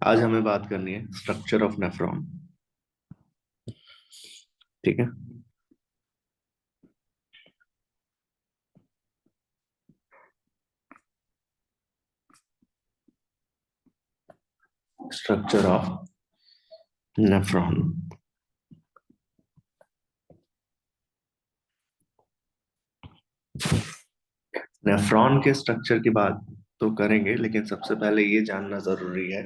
आज हमें बात करनी है स्ट्रक्चर ऑफ नेफ्रॉन। ठीक है। Structure of nephron. नेफ्रॉन के स्ट्रक्चर की बात तो करेंगे, लेकिन सबसे पहले ये जानना जरूरी है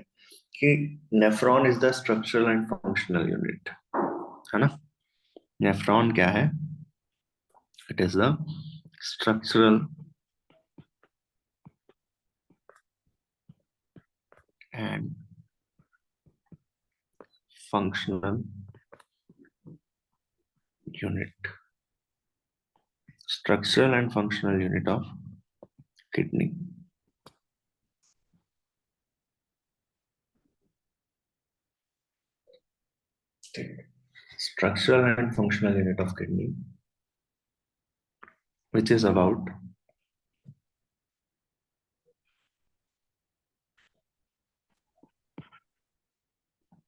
कि nephron is the structural and functional unit, है ना। नेफ्रॉन क्या है? It is the structural and functional unit. Structural and functional unit of kidney. Structural and functional unit of kidney, which is about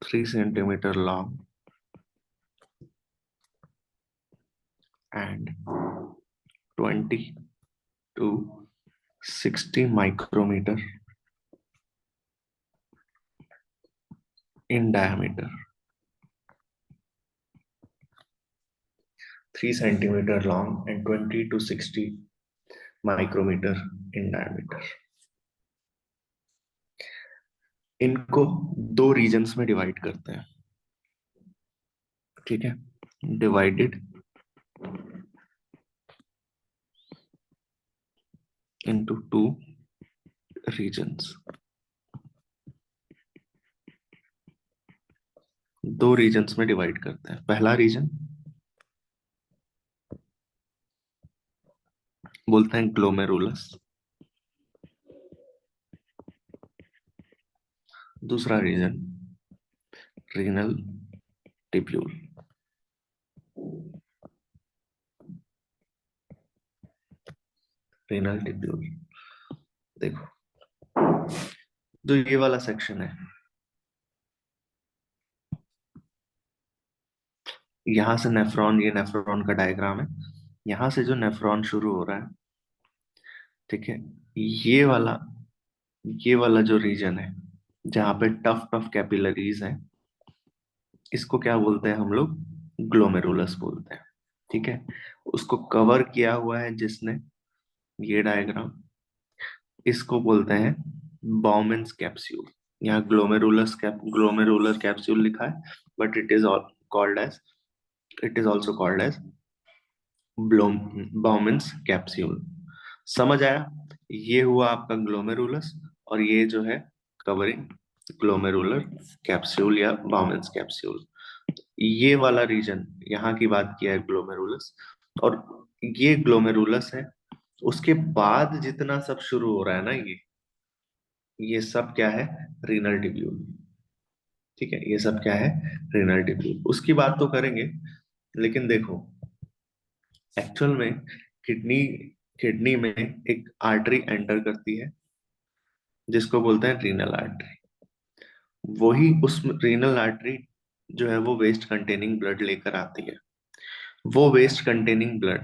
3 centimeter long and 20 to 60 micrometer in diameter. 3 centimeter long and 20 to 60 micrometer in diameter. इनको दो regions में divide करते हैं। ठीक है, divided into two regions। दो regions में divide करते हैं। पहला रीजन बोलते हैं ग्लोमेरुलस, दूसरा region renal tubule. Renal tubule, देखो, जो ये वाला सेक्शन है, यहां से नेफ्रॉन, ये नेफ्रॉन का डायग्राम है। यहां से जो नेफ्रॉन शुरू हो रहा है, ठीक है, ये वाला ये वाला जो रीजन है जहां पे टफ टफ कैपिलरीज हैं, इसको क्या बोलते हैं हम लोग? ग्लोमेरुलस बोलते हैं। ठीक है, उसको कवर किया हुआ है जिसने, ये डायग्राम, इसको बोलते हैं बाउमेन्स कैप्सूल। यहाँ ग्लोमेरुलर कैप्सूल लिखा है, but it is called as it is also called as Bowman's capsule. समझ आया? ये हुआ आपका ग्लोमेरुलस, और ये जो है कवरिंग ग्लोमेरुलर कैप्सूल या बाउमेन्स कैप्सूल। ये वाला रीजन, यहाँ की बात किया है ग्लोमेरुलस, और ये ग्लोमेरुलस है। उसके बाद जितना सब शुरू हो रहा है ना, ये सब क्या है? Renal tubule. ठीक है, ये सब क्या है? Renal tubule. उसकी बात तो करेंगे, लेकिन देखो, एक्चुअल में किडनी किडनी में एक आर्टरी एंटर करती है जिसको बोलते हैं रीनल आर्टरी। वही उस रीनल आर्टरी जो है वो वेस्ट कंटेनिंग ब्लड लेकर आती है। वो waste containing blood,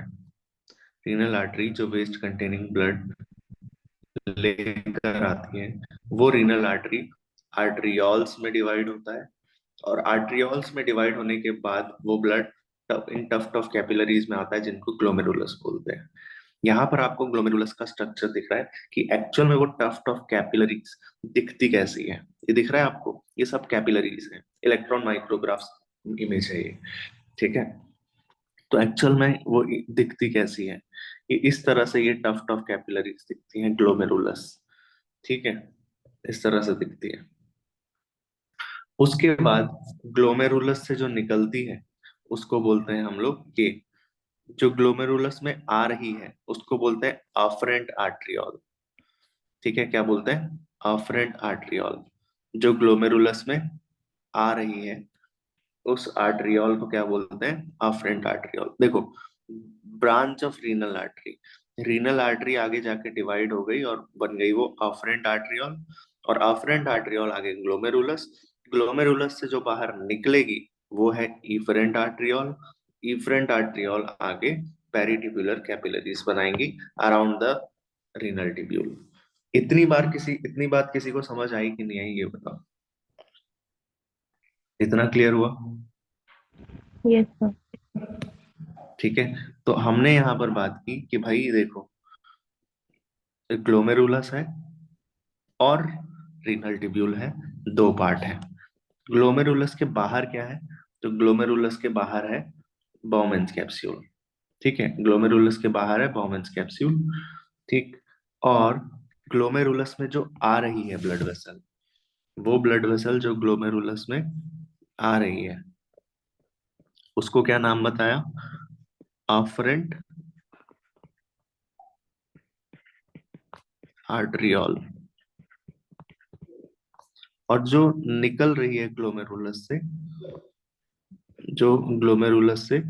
renal artery जो वेस्ट कंटेनिंग ब्लड लेकर आती है, वो रीनल आर्टरी आर्टरियोल्स में डिवाइड होता है। और आर्टरियोल्स में डिवाइड होने के बाद वो blood in tough tough capillaries में आता है जिनको ग्लोमेरुलस बोलते हैं। यहाँ पर आपको ग्लोमेरुलस का स्ट्रक्चर दिख रहा है कि एक्चुअल में वो टफ टफ कैपिलरीज दिखती कैसी है। ये दिख रहा है आपको? ये सब कैपिलरीज है, इलेक्ट्रॉन माइक्रोग्राफ इमेज है ये। ठीक है, तो एक्चुअल में वो दिखती कैसी है? ये इस तरह से, ये टफ टफ कैपिलरीज दिखती हैं, ग्लोमेरुलस। ठीक है, इस तरह से दिखती है। उसके बाद ग्लोमेरुलस से जो निकलती है उसको बोलते हैं हम लोग के, जो ग्लोमेरुलस में आ रही है उसको बोलते हैं अफरेंट आर्ट्रियोल। ठीक है, क्या बोलते हैं? Afferent arteriole. जो ग्लोमेरुलस में आ रही है उस आर्ट्रियोल को क्या बोलते हैं? Afferent arteriole. देखो, branch of renal artery, renal artery आगे जाके डिवाइड हो गई और बन गई वो अफरेंट आर्ट्रियोल। और अफरेंट आर्टरियोल आगे ग्लोमेरुलस। ग्लोमेरुलस से जो बाहर निकलेगी वो है इफरेंट आर्टरियोल। इफरेंट आर्टरियोल आगे पेरिटिब्युलर कैपिलरीज बनाएंगी अराउंड द रीनल ट्यूब्यूल। इतनी बात किसी को समझ आई कि नहीं आई ये बताओ। इतना क्लियर हुआ? Yes sir. ठीक है। तो हमने यहाँ पर बात की कि भाई देखो, ग्लोमेरुलस है और रीनल ट्यूब्यूल है, दो पार्ट है। ग्लोमेरुलस के बाहर क्या है? तो ग्लोमेरुलस के बाहर है बाउमेंस कैप्सूल। ठीक है, ग्लोमेरुलस के बाहर है बाउमेंस कैप्सूल। ठीक। और ग्लोमेरुलस में जो आ रही है ब्लड वेसल, वो ब्लड वेसल जो ग्लोमेरुलस में आ रही है उसको क्या नाम बताया? अफरेंट आर्टरियोल। और जो निकल रही है ग्लोमेरुलस से, जो ग्लोमेरुलस से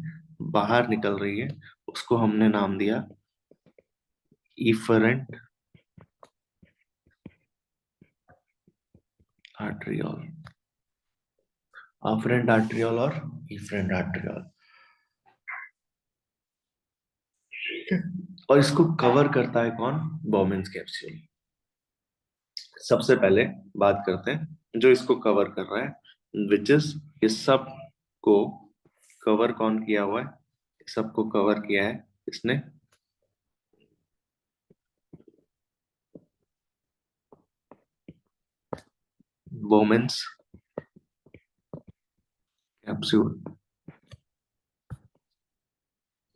बाहर निकल रही है, उसको हमने नाम दिया इफरेंट आर्टरियोल। अफरेंट आर्टरियोल और इफरेंट आर्टरियोल। और इसको कवर करता है कौन? Bowman's capsule. सबसे पहले बात करते हैं जो इसको कवर कर रहा है, विच इज, इस सब को कवर कौन किया हुआ है? इस सब को कवर किया है इसने वोमेन्स कैप्सूल।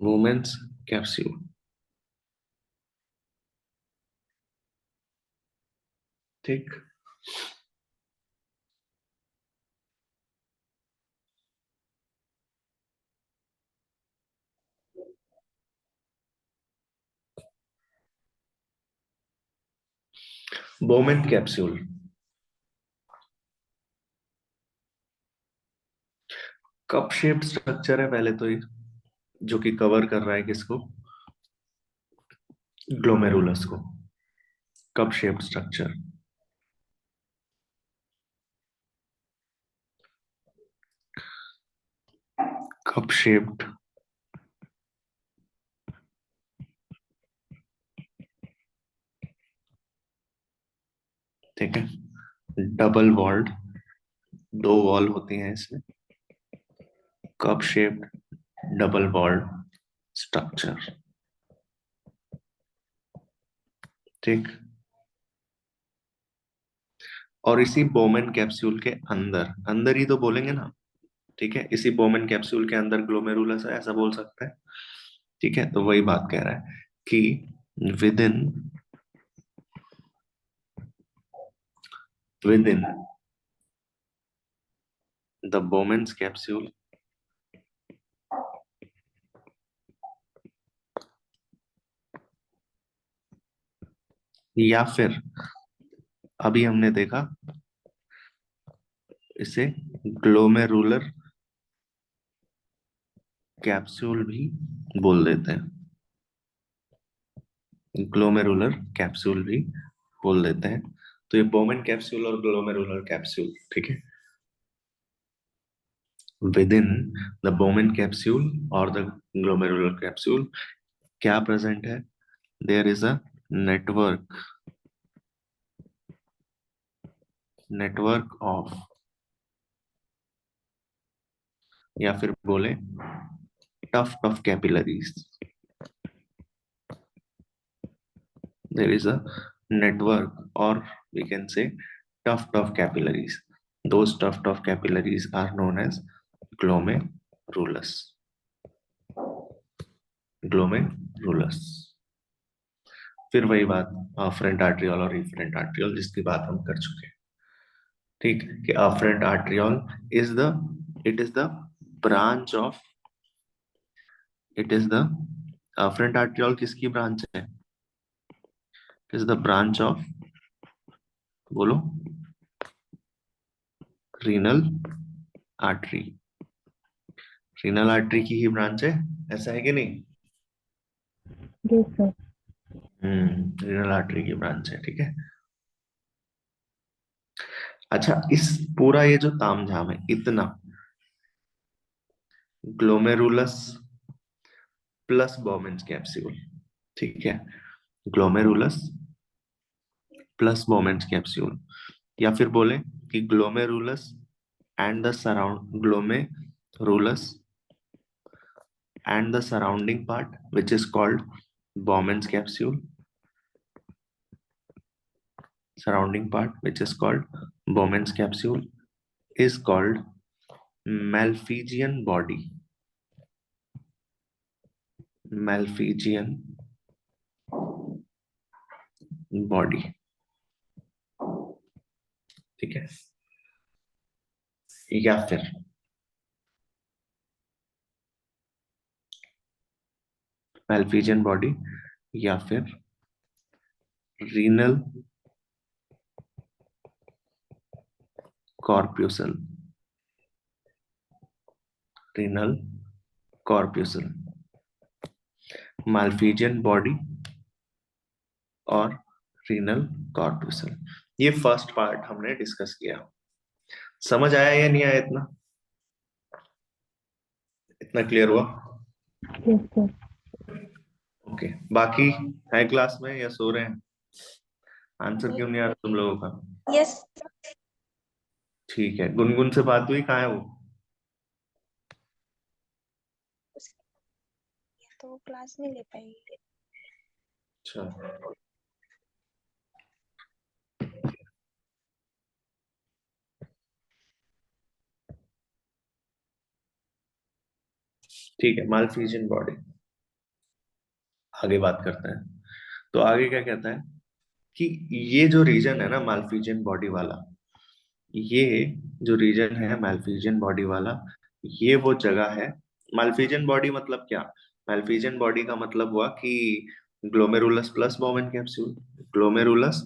Bowman's capsule. ठीक। Bowman capsule cup shaped structure है पहले तो ये, जो कि कवर कर रहा है किसको? ग्लोमेरुलस को। Cup shaped structure. Cup shaped. ठीक है। डबल वॉल्ड, दो वॉल होती हैं इसमें। Cup shaped double walled structure. ठीक। और इसी बोमेन कैप्सूल के अंदर, अंदर ही तो बोलेंगे ना, ठीक है, इसी बोमेन कैप्सूल के अंदर ग्लोमेरुलस है, ऐसा बोल सकते हैं। ठीक है, तो वही बात कह रहा है कि with in with in the Bowman's capsule, या फिर अभी हमने देखा इसे ग्लोमेरुलर कैप्सूल भी बोल देते हैं। ग्लोमेरुलर कैप्सूल भी बोल देते हैं। तो ये बोमेन कैप्सूल और ग्लोमेरुलर कैप्सूल, ठीक है, within the Bowman capsule और द ग्लोमेरुलर कैप्सूल क्या प्रेजेंट है? There is a network, network of, या फिर बोले tuft of capillaries. There is a network, और we can say tuft of capillaries. Those tuft of capillaries are known as glomerulus. Glomerulus. फिर वही बात, afferent arteriole और efferent arteriole जिसकी बात हम कर चुके हैं। ठीक, कि afferent arteriole is the, it is the branch of, it is the, afferent arteriole किसकी ब्रांच है? It is the branch of, बोलो, रीनल आर्टरी। रीनल आर्टरी की ही ब्रांच है, ऐसा है कि नहीं? Yes sir. रीनल आर्टरी की ब्रांच है, ठीक है। अच्छा, इस पूरा ये जो तामझाम है इतना, ग्लोमेरुलस प्लस बोमेन्स कैप्सूल, ठीक है, ग्लोमेरुलस प्लस बोमेन्स कैप्सूल, या फिर बोले कि glomerulus and the surround glomerulus and the surrounding part which is called Bowman's capsule, surrounding part which is called Bowman's capsule is called Malpighian body, Malpighian body, ठीक है, या फिर Malpighian body, या फिर renal corpuscle, renal corpuscle, Malpighian body और renal corpuscle. ये first part हमने discuss किया। समझ आया या नहीं आया? इतना इतना क्लियर हुआ? Yes, sir. ओके, बाकी है क्लास में या सो रहे हैं? आंसर क्यों नहीं आ रहा तुम लोगों का? यस। ठीक है, गुनगुन से बात हुई? कहाँ है वो? तो क्लास नहीं ले पाएगी। अच्छा, ठीक है, मालफिजियन बॉडी, आगे बात करते हैं। तो आगे क्या कहता है कि ये जो रीजन है ना मालफिजियन बॉडी वाला, ये जो रीजन है मालफिजियन बॉडी वाला, ये वो जगह है। मालफिजियन बॉडी मतलब क्या? मालफिजियन बॉडी का मतलब हुआ कि glomerulus plus Bowman capsule, glomerulus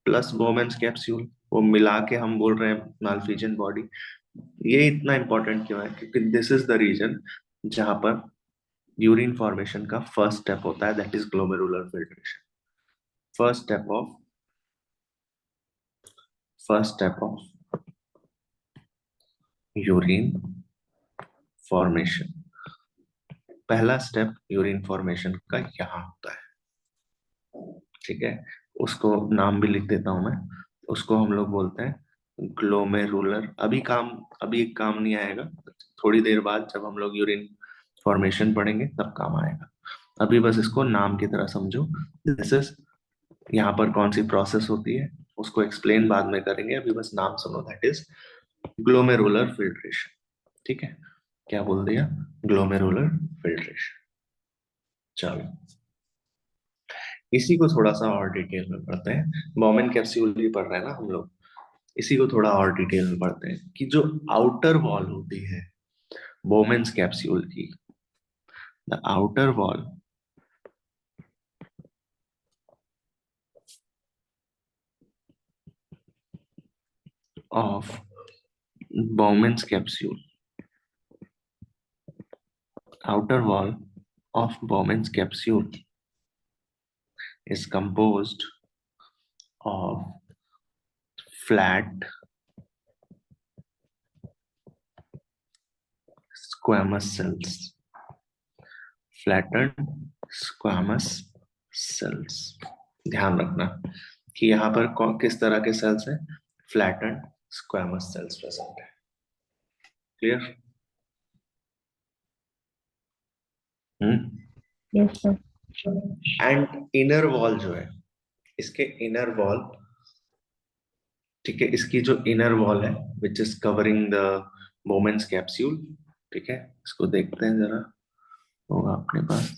plus Bowman's capsule, वो मिला के हम बोल रहे हैं मालफिजियन बॉडी। ये इतना इंपॉर्टेंट क्यों है? क्योंकि दिस इज द रीजन जहां पर यूरिन फॉर्मेशन का फर्स्ट स्टेप होता है, that is glomerular filtration. First step of first step of urine formation, पहला स्टेप यूरिन फॉर्मेशन का यहाँ होता है, ठीक है। उसको नाम भी लिख देता हूं मैं, उसको हम लोग बोलते हैं ग्लोमेरुलर। अभी काम नहीं आएगा, थोड़ी देर बाद जब हम लोग यूरिन फॉर्मेशन पढ़ेंगे तब काम आएगा। अभी बस इसको नाम की तरह समझो। दिस इज, यहाँ पर कौन सी प्रोसेस होती है उसको एक्सप्लेन बाद में करेंगे, अभी बस नाम सुनो, दैट इज ग्लोमेरुलर फिल्ट्रेशन, ठीक है। क्या बोल दिया? Glomerular filtration. चलो, इसी को थोड़ा सा और डिटेल में पढ़ते हैं। बॉमेन कैप्सूल भी पढ़ रहे हैं ना हम लोग, इसी को थोड़ा और डिटेल में पढ़ते हैं कि जो आउटर वॉल होती है बोमेन्स कैप्सूल की, the outer wall of Bowman's capsule, outer wall of Bowman's capsule is composed of flat squamous cells, flattened squamous cells। ध्यान रखना कि यहाँ पर किस तरह के सेल्स हैं? फ्लैटेंड स्क्वैमस सेल्स प्रेजेंट है। Clear? Hmm. Yes, sir. And inner wall जो है, इसके इनर वॉल, ठीक है, इसकी जो इनर वॉल है which is covering the Bowman's capsule, ठीक है, इसको देखते हैं जरा, होगा अपने पास।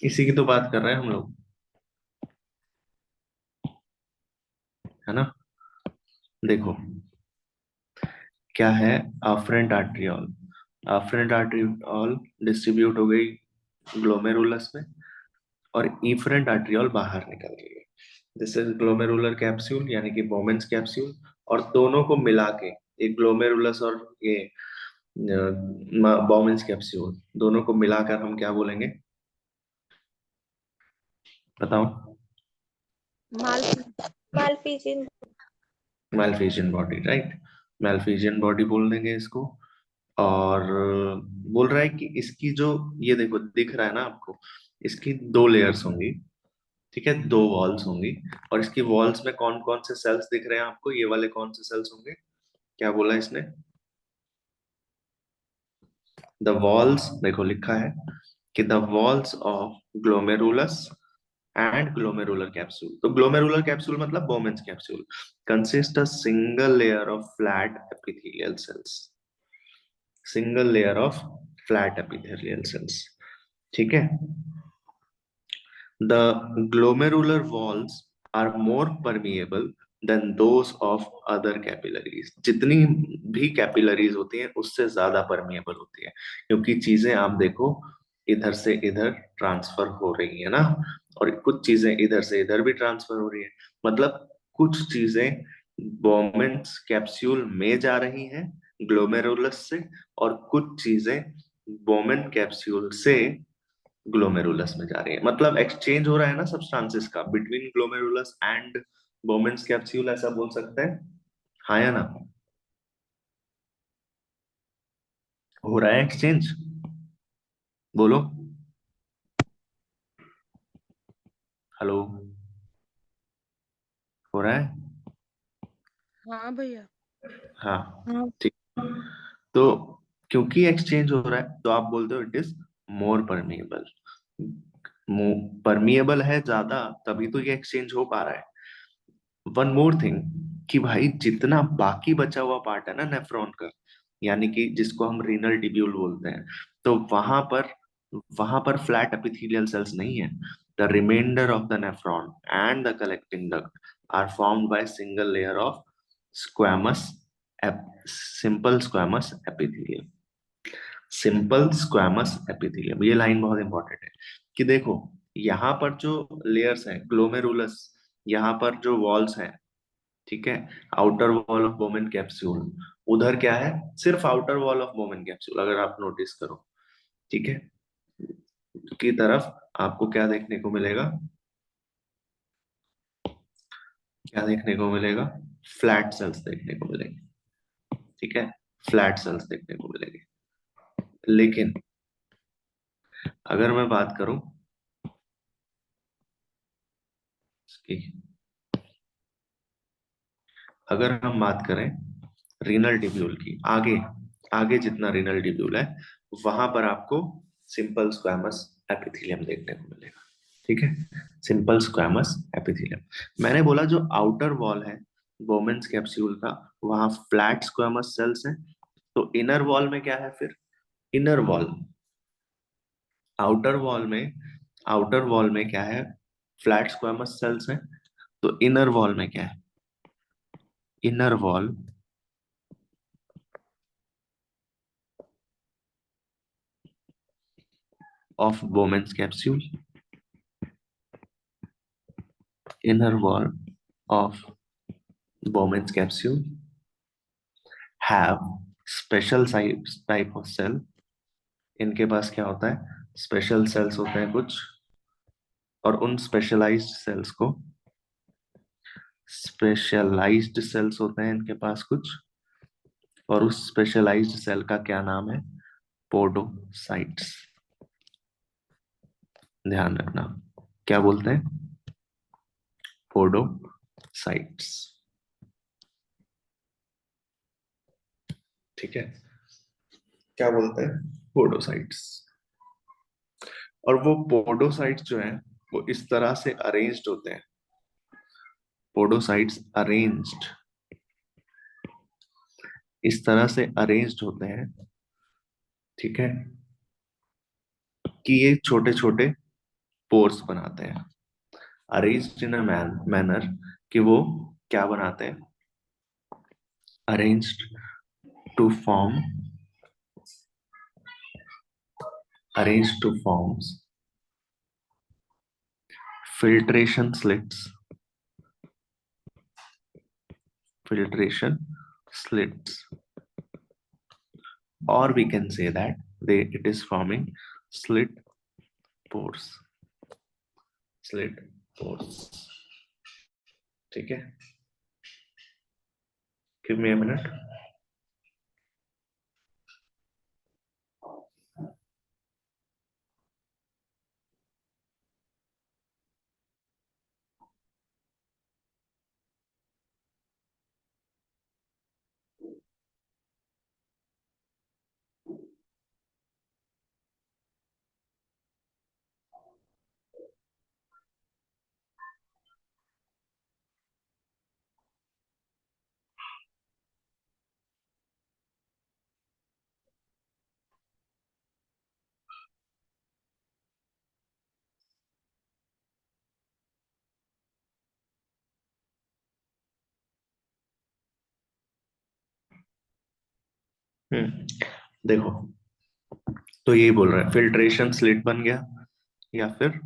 इसी की तो बात कर रहे हैं हम लोग, है ना। देखो क्या है, afferent arteriole. Afferent arteriole distribute हो गई ग्लोमेरुलस में, और इफरेंट आर्ट्रियोल बाहर निकल गई है। दिस इज ग्लोमेरुलर कैप्सूल यानी कि बोमेन्स कैप्सूल। और दोनों को मिला के, एक ग्लोमेरुलस और ये बोमेन्स कैप्सूल, दोनों को मिलाकर हम क्या बोलेंगे, बताओ। Malpighi Malpighian. Malpighian body, right. Malpighian body बोल देंगे इसको। और बोल रहा है कि इसकी जो, ये देखो दिख रहा है ना आपको, इसकी दो लेयर्स होंगी, ठीक है, दो वॉल्स होंगी। और इसकी वॉल्स में कौन कौन से सेल्स दिख रहे हैं आपको, ये वाले कौन से सेल्स होंगे, क्या बोला इसने। द वॉल्स, देखो लिखा है कि the walls of glomerulus and glomerular capsule. तो ग्लोमेरुलर कैप्सूल मतलब Bowman's capsule consist a single layer of flat epithelial cells. Single layer of flat epithelial cells, ठीक है। The glomerular walls are more permeable than those of other capillaries. जितनी भी capillaries होती हैं उससे ज्यादा परमिएबल होती है, क्योंकि चीजें आप देखो इधर से इधर ट्रांसफर हो रही है ना, और कुछ चीजें इधर से इधर भी ट्रांसफर हो रही है। मतलब कुछ चीजें बोमेन्स कैप्सूल में जा रही हैं ग्लोमेरुलस से, और कुछ चीजें बोमेन कैप्सूल से ग्लोमेरुलस में जा रही है। मतलब एक्सचेंज हो रहा है ना सब्सटेंसेस का between glomerulus and Bowman's capsule, ऐसा बोल सकते हैं, हाँ या ना। हो रहा है एक्सचेंज, बोलो, हेलो, हो रहा है। हाँ भैया। हाँ, हाँ ठीक। तो क्योंकि एक्सचेंज हो रहा है तो आप बोलते हो it is more permeable. Permeable है ज्यादा, तभी तो ये एक्सचेंज हो पा रहा है। वन मोर थिंग, कि भाई जितना बाकी बचा हुआ पार्ट है ना नेफ्रॉन का, यानी कि जिसको हम रीनल ट्यूब्यूल बोलते हैं, तो वहां पर फ्लैट एपिथेलियल सेल्स नहीं है। The reminder of the nephron and the collecting duct are formed by single layer of squamous, simple squamous epithelium. Simple squamous epithelium, ये लाइन बहुत इंपॉर्टेंट है। कि देखो यहाँ पर जो लेयर्स हैं ग्लोमेरुलस, यहाँ पर जो वॉल्स हैं, ठीक है, outer wall of Bowman capsule, उधर क्या है, सिर्फ outer wall of Bowman capsule अगर आप नोटिस करो, ठीक है, की तरफ आपको क्या देखने को मिलेगा, क्या देखने को मिलेगा, फ्लैट सेल्स देखने को मिलेंगे, ठीक है, फ्लैट सेल्स देखने को मिलेंगे। लेकिन अगर मैं बात करूं इसकी, अगर हम बात करें रीनल ट्यूब्यूल की, आगे आगे जितना रीनल ट्यूब्यूल है वहां पर आपको सिंपल स्क्वैमस एपिथेलियम देखने को मिलेगा, ठीक है, सिंपल स्क्वैमस एपिथेलियम। मैंने बोला जो आउटर वॉल है बोमेन्स कैप्सूल का, वहां फ्लैट स्क्वैमस सेल्स हैं। तो इनर वॉल में क्या है फिर, इनर वॉल, आउटर वॉल में, आउटर वॉल में क्या है, फ्लैट स्क्वैमस सेल्स हैं। तो इनर वॉल में क्या है, inner wall of Bowman's capsule, inner wall of Bowman's capsule have special type of cell। इनके पास क्या होता है, स्पेशल सेल्स होते हैं कुछ, और उन स्पेशलाइज्ड सेल्स को, स्पेशलाइज्ड सेल्स होते हैं इनके पास कुछ, और उस स्पेशलाइज्ड सेल का क्या नाम है, पोडोसाइट्स। ध्यान रखना, क्या बोलते हैं, पोडोसाइट्स, ठीक है, क्या बोलते हैं, पोडोसाइट्स। और वो पोडोसाइट्स जो हैं वो इस तरह से अरेंज्ड होते हैं, पोडोसाइट्स अरेंज्ड, इस तरह से अरेंज्ड होते हैं, ठीक है, कि ये छोटे छोटे पोर्स बनाते हैं, अरेंज्ड इन अ मैनर कि वो क्या बनाते हैं, arranged to form, arranged to forms filtration slits, filtration slits, or we can say that it is forming slit pores, slit pores. ठीक है, give me a minute. देखो, तो यही बोल रहा है फिल्ट्रेशन स्लिट बन गया या फिर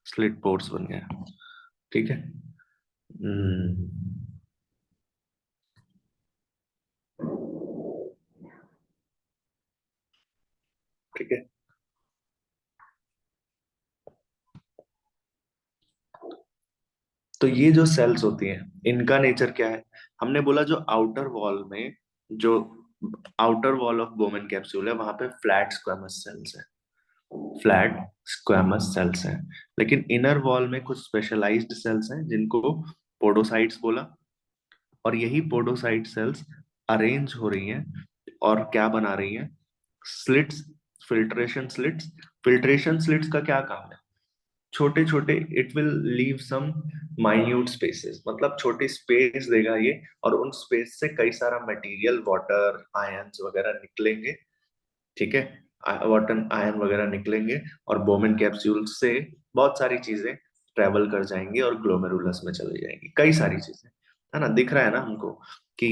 स्लिट पोर्स बन गया। ठीक है, ठीक है। तो ये जो सेल्स होती हैं इनका नेचर क्या है, हमने बोला जो आउटर वॉल में, जो outer wall of Bowman capsule है वहां पे फ्लैट स्क्वेमस सेल्स है, फ्लैट स्क्वेमस सेल्स हैं। लेकिन इनर वॉल में कुछ स्पेशलाइज्ड सेल्स हैं जिनको पोडोसाइट्स बोला, और यही पोडोसाइट सेल्स अरेंज हो रही हैं और क्या बना रही हैं, slits, filtration slits. Filtration slits का क्या काम है, छोटे छोटे, it will leave some minute spaces, मतलब छोटी स्पेस देगा ये, और उन स्पेस से कई सारा मटेरियल, वाटर, आयंस वगैरह निकलेंगे। ठीक है, वाटर आयन वगैरह निकलेंगे और बोमेन कैप्सूल से बहुत सारी चीजें ट्रेवल कर जाएंगी और ग्लोमेरुलस में चली जाएंगी, कई सारी चीजें, है ना, दिख रहा है ना हमको कि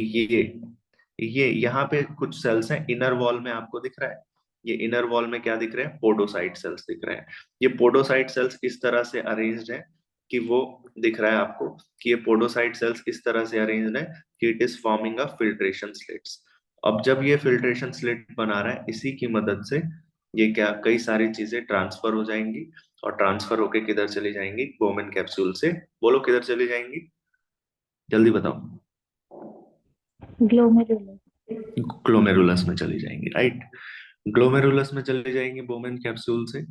ये यहाँ पे कुछ सेल्स हैं इनर वॉल में, आपको दिख रहा है, ये इनर वॉल में क्या दिख रहे हैं, पोडोसाइट सेल्स दिख रहे हैं। ये पोडोसाइट सेल्स इस तरह से अरेंज्ड है कि वो दिख रहा है आपको कि ये पोडोसाइट सेल्स इस तरह से अरेंज्ड है कि it is forming a filtration slits. अब जब ये फिल्ट्रेशन स्लिट बना रहा है, इसी की मदद से ये क्या, कई सारी चीजें ट्रांसफर हो जाएंगी, और ट्रांसफर होके किधर चली जाएंगी, बोमेन कैप्सूल से, बोलो किधर चली जाएंगी, जल्दी बताओ, ग्लोमेरुलस। ग्लोमेरुलस में चली जाएंगी, राइट, ग्लोमेरुलस में चली जाएंगी बोमेन कैप्सूल से।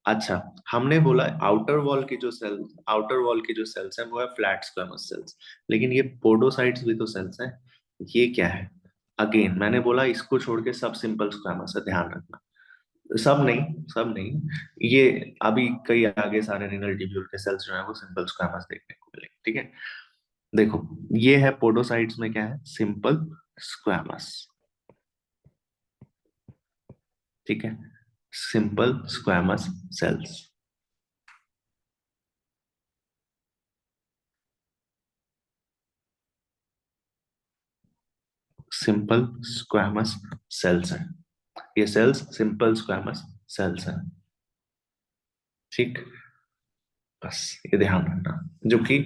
अच्छा, हमने बोला आउटर वॉल की जो सेल, आउटर वॉल की जो सेल्स हैं वो है फ्लैट स्क्वेमस सेल्स, लेकिन ये पोडोसाइट्स भी तो सेल्स हैं, ये क्या है, अगेन मैंने बोला इसको छोड़ के सब सिंपल स्क्वेमस है, ध्यान रखना, सब नहीं, सब नहीं, ये अभी कई आगे सारे रिनल ट्यूब्यूल के सेल्स जो है वो सिंपल स्क्वेमस देखने को मिलेंगे। ठीक है, देखो ये है पोडोसाइट्स में क्या है, सिंपल स्क्वेमस। ठीक है, simple squamous cells, simple squamous cells हैं, ये सेल्स सिंपल स्क्वेमस सेल्स हैं। ठीक, बस ये ध्यान रखना, जो कि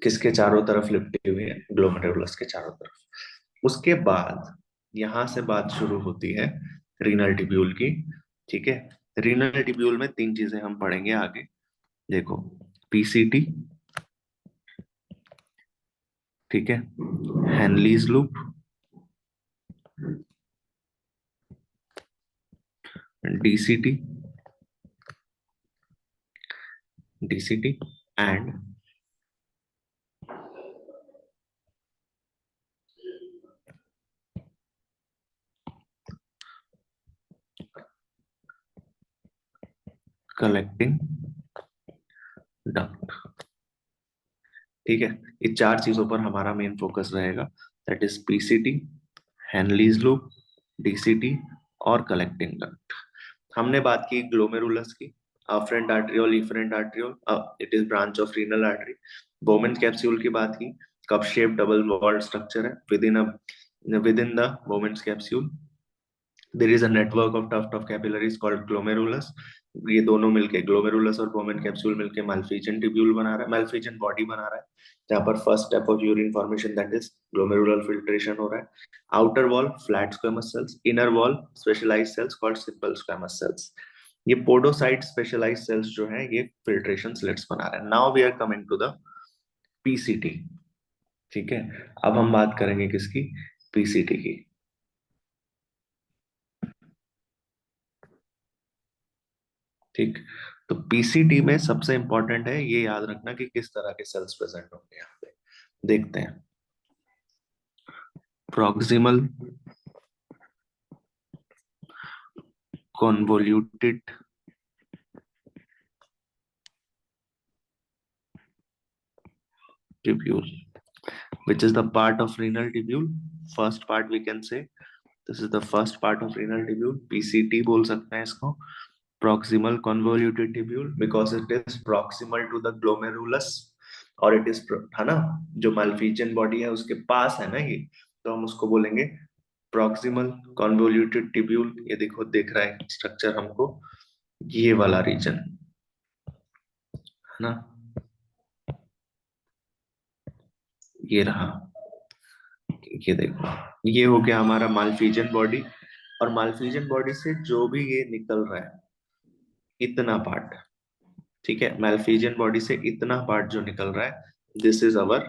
किसके चारों तरफ लिपटी हुई है, ग्लोमेरुलस के चारों तरफ। उसके बाद यहां से बात शुरू होती है रीनल ट्यूब्यूल की। ठीक है, रीनल ट्यूब्यूल में तीन चीजें हम पढ़ेंगे आगे, देखो, पीसीटी, ठीक है, Henle's loop, DCT, DCT and collecting duct. ठीक है, ये चार चीजों पर हमारा मेन फोकस रहेगा, that is PCT, Henle's loop, DCT और कलेक्टिंग डक्ट। हमने बात की ग्लोमेरुलस की, afferent arteriole, efferent arteriole, it is branch of renal artery. Bowman's capsule की बात की, cup shaped double walled structure है within the Bowman's capsule there is a network of tuft of capillaries called glomerulus. ये दोनों मिलके glomerulus और Bowman capsule मिलके Malpighian tubule बना रहा है, माल्फिजियन बॉडी बना रहा है, जहां पर first step of urine formation that is glomerular filtration हो रहा है. Outer wall flat squamous cells, inner wall specialised cells called simple squamous cells. ये पोडोसाइट स्पेशलाइज्ड सेल्स जो है ये फिल्ट्रेशन स्लिट्स बना रहे हैं. Now we are coming to the PCT. ठीक है, अब हम बात करेंगे किसकी, पीसीटी की. ठीक, तो पीसीटी में सबसे इंपॉर्टेंट है ये याद रखना कि किस तरह के सेल्स प्रेजेंट होंगे. यहाँ पे देखते हैं. Proximal convoluted tubule, which is the part of renal tubule. First part we can say this is the first part of renal tubule. PCT बोल सकते हैं इसको, proximal convoluted tubule, because it is proximal to the glomerulus और it is है ना, जो Malpighian body है उसके पास है ना ये, तो हम उसको बोलेंगे proximal convoluted tubule. ये देखो देख रहा है स्ट्रक्चर हमको, ये वाला रीजन है ना, ये रहा, ये देखो, ये हो गया हमारा माल्फिजियन बॉडी. और माल्फिजियन बॉडी से जो भी ये निकल रहा है इतना पार्ट, ठीक है, माल्फिजियन बॉडी से इतना पार्ट जो निकल रहा है, this is our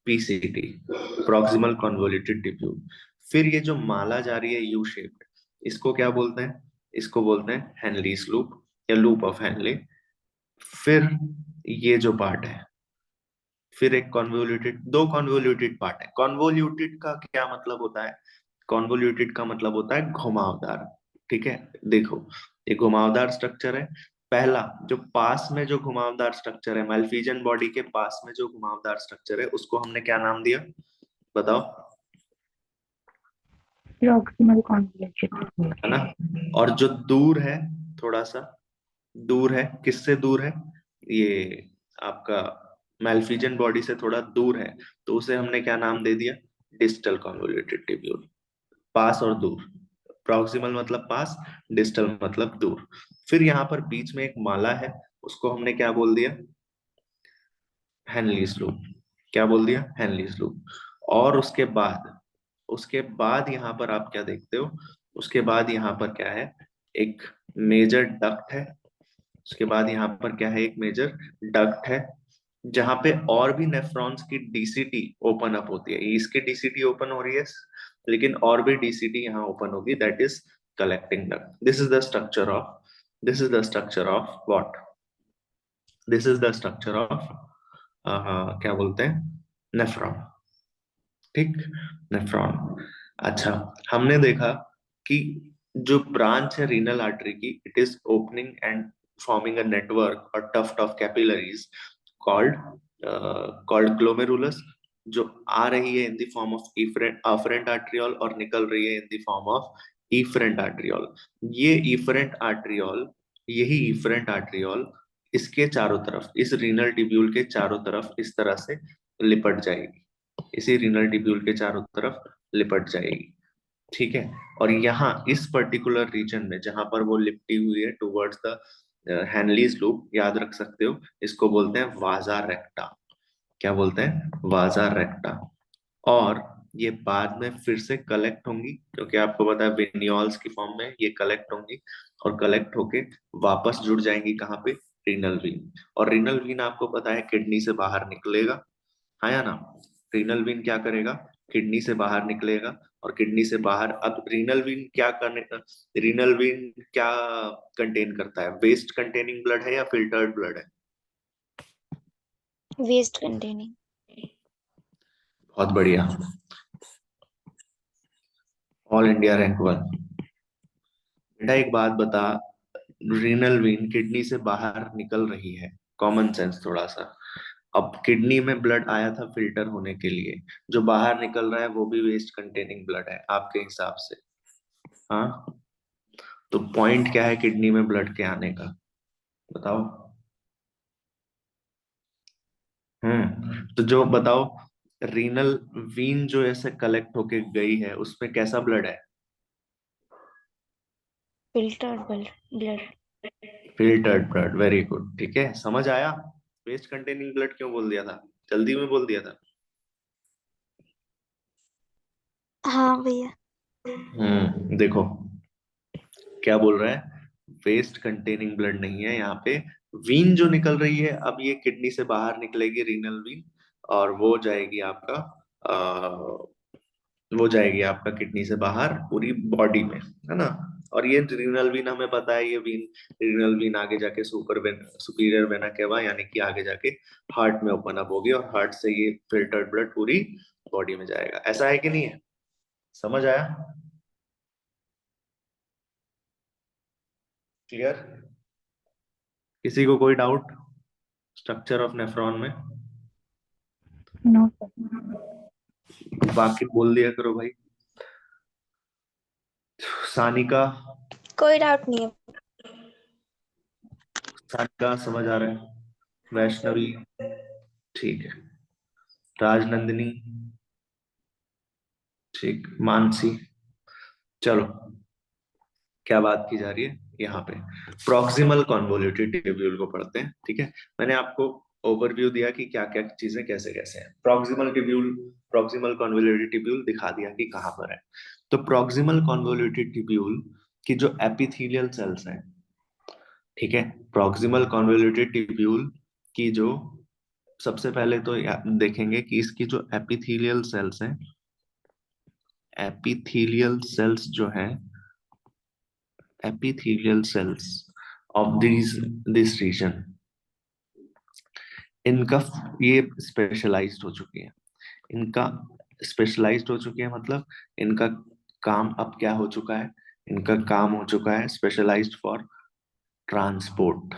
PCT, proximal convoluted tubule. फिर ये जो माला जा रही है यू शेप्ड, इसको क्या बोलते हैं, इसको बोलते हैं हेनलीज लूप या लूप ऑफ हेनले. फिर ये जो पार्ट है, फिर एक कॉन्वोल्यूटेड, दो कॉन्वोल्यूटेड पार्ट है. कॉन्वोल्यूटेड का क्या मतलब होता है, कॉन्वोल्यूटेड का मतलब होता है घुमावदार. ठीक है, देखो ये घुमावदार स्ट्रक्चर है. पहला जो पास में जो घुमावदार स्ट्रक्चर है, माल्फिजियन बॉडी के पास में जो घुमावदार स्ट्रक्चर है, उसको हमने क्या नाम दिया, बताओ. प्रॉक्सिमल कॉन्वोल्यूटेड है ना. और जो दूर है, थोड़ा सा दूर है, किससे दूर है, ये आपका माल्फिजियन बॉडी से थोड़ा दूर है, तो उसे हमने क्या नाम दे दिया, डिस्टल कॉन्वोल्यूटेड ट्यूब्यूल. पास और दूर, प्रॉक्सिमल मतलब पास, डिस्टल मतलब दूर. फिर यहाँ पर बीच में एक माला है, उसको हमने क्या बोल दिया, हेनलीज लूप. क्या बोल दिया, हेनलीज लूप. और उसके बाद यहाँ पर आप क्या देखते हो, उसके बाद यहाँ पर क्या है, एक मेजर डक्ट है. उसके बाद यहाँ पर क्या है, एक मेजर डक्ट है, जहां पे और भी नेफ्रॉन्स की डीसीटी ओपन अप होती है. इसकी डीसीटी ओपन हो रही है, लेकिन और भी डीसीटी यहाँ ओपन होगी, that is collecting duct. This is the structure of what, this is the structure of क्या बोलते हैं, नेफ्रॉन. ठीक, नेफ्रॉन. अच्छा, हमने देखा कि जो ब्रांच है रीनल आर्टरी की, it is opening and forming a network और tuft of capillaries called called glomerulus, जो आ रही है in the form of afferent arteriole और निकल रही है in the form of efferent arteriole. ये efferent arteriole, यही efferent arteriole इसके चारों तरफ, इस रीनल ट्यूब्यूल के चारों तरफ इस तरह से लिपट जाएगी, इसी रीनल ट्यूब्यूल के चारों तरफ लिपट जाएगी. ठीक है, और यहाँ इस पर्टिकुलर रीजन में जहां पर वो लिपटी हुई है टुवर्ड्स द हेनलीज लूप, याद रख सकते हो, इसको बोलते हैं वाजा रेक्टा. क्या बोलते हैं, वाजा रेक्टा. और ये बाद में फिर से कलेक्ट होंगी, क्योंकि आपको पता है विनियोल्स की फॉर्म में ये कलेक्ट होंगी, और कलेक्ट होके वापस जुड़ जाएंगी कहाँ पे, रीनल वीन. और रीनल वीन आपको पता है किडनी से बाहर निकलेगा, हाँ या ना. रीनल वीन क्या करेगा, किडनी से बाहर निकलेगा, और किडनी से बाहर, अब रीनल वीन क्या करने, रीनल वीन क्या कंटेन करता है, वेस्ट कंटेनिंग ब्लड है या फिल्टर्ड ब्लड है, वेस्ट कंटेनिंग. बहुत बढ़िया, ऑल इंडिया रैंक 1. बेटा एक बात बता, रीनल वीन किडनी से बाहर निकल रही है, कॉमन सेंस थोड़ा सा. अब किडनी में ब्लड आया था फिल्टर होने के लिए, जो बाहर निकल रहा है वो भी वेस्ट कंटेनिंग ब्लड है आपके हिसाब से, हाँ. तो पॉइंट क्या है किडनी में ब्लड के आने का, बताओ। तो जो बताओ, रीनल वीन जो ऐसे कलेक्ट होके गई है उसमें कैसा ब्लड है? Filtered blood. Filtered blood, very good, ठीक है, समझ आया। वेस्ट कंटेनिंग ब्लड क्यों बोल दिया था, जल्दी में बोल दिया था? हाँ भैया। देखो क्या बोल रहा है, वेस्ट कंटेनिंग ब्लड नहीं है यहाँ पे। वीन जो निकल रही है अब ये किडनी से बाहर निकलेगी, रीनल वीन, और वो जाएगी आपका वो जाएगी आपका किडनी से बाहर पूरी बॉडी में, है ना। और ये रीनल वीन हमें पता है, ये वीन रीनल वीन आगे जाके सुपीरियर वेना केवा यानी कि आगे जाके हार्ट में ओपन अप होगी, और हार्ट से ये फिल्टर्ड ब्लड पूरी बॉडी में जाएगा। ऐसा है कि नहीं है? समझ आया? क्लियर? किसी को कोई डाउट स्ट्रक्चर ऑफ नेफ्रॉन में? No sir. बाकी बोल दिया करो भाई। सानिका, कोई डाउट नहीं है। सानिका समझ आ रहा है? वैष्णवी, ठीक है। राजनंदिनी, ठीक। मानसी, चलो क्या बात की जा रही है यहाँ पे, प्रॉक्सिमल कॉन्वोल्यूटेड ट्यूब्यूल को पढ़ते हैं, ठीक है। मैंने आपको ओवरव्यू दिया कि क्या क्या चीजें कैसे कैसे हैं। Proximal tubule, proximal convoluted tubule दिखा दिया कि कहाँ पर है। तो प्रॉक्सिमल कॉन्वोल्यूटेड ट्यूब्यूल की जो एपिथेलियल सेल्स हैं, ठीक है, प्रॉक्सिमल कॉन्वोल्यूटेड ट्यूब्यूल की जो, सबसे पहले तो देखेंगे कि इसकी जो एपिथेलियल सेल्स हैं, एपिथेलियल सेल्स जो है, epithelial cells of this region, इनका ये स्पेशलाइज्ड हो चुकी है। इनका स्पेशलाइज्ड हो चुकी है मतलब इनका काम अब क्या हो चुका है, इनका काम हो चुका है specialised for transport.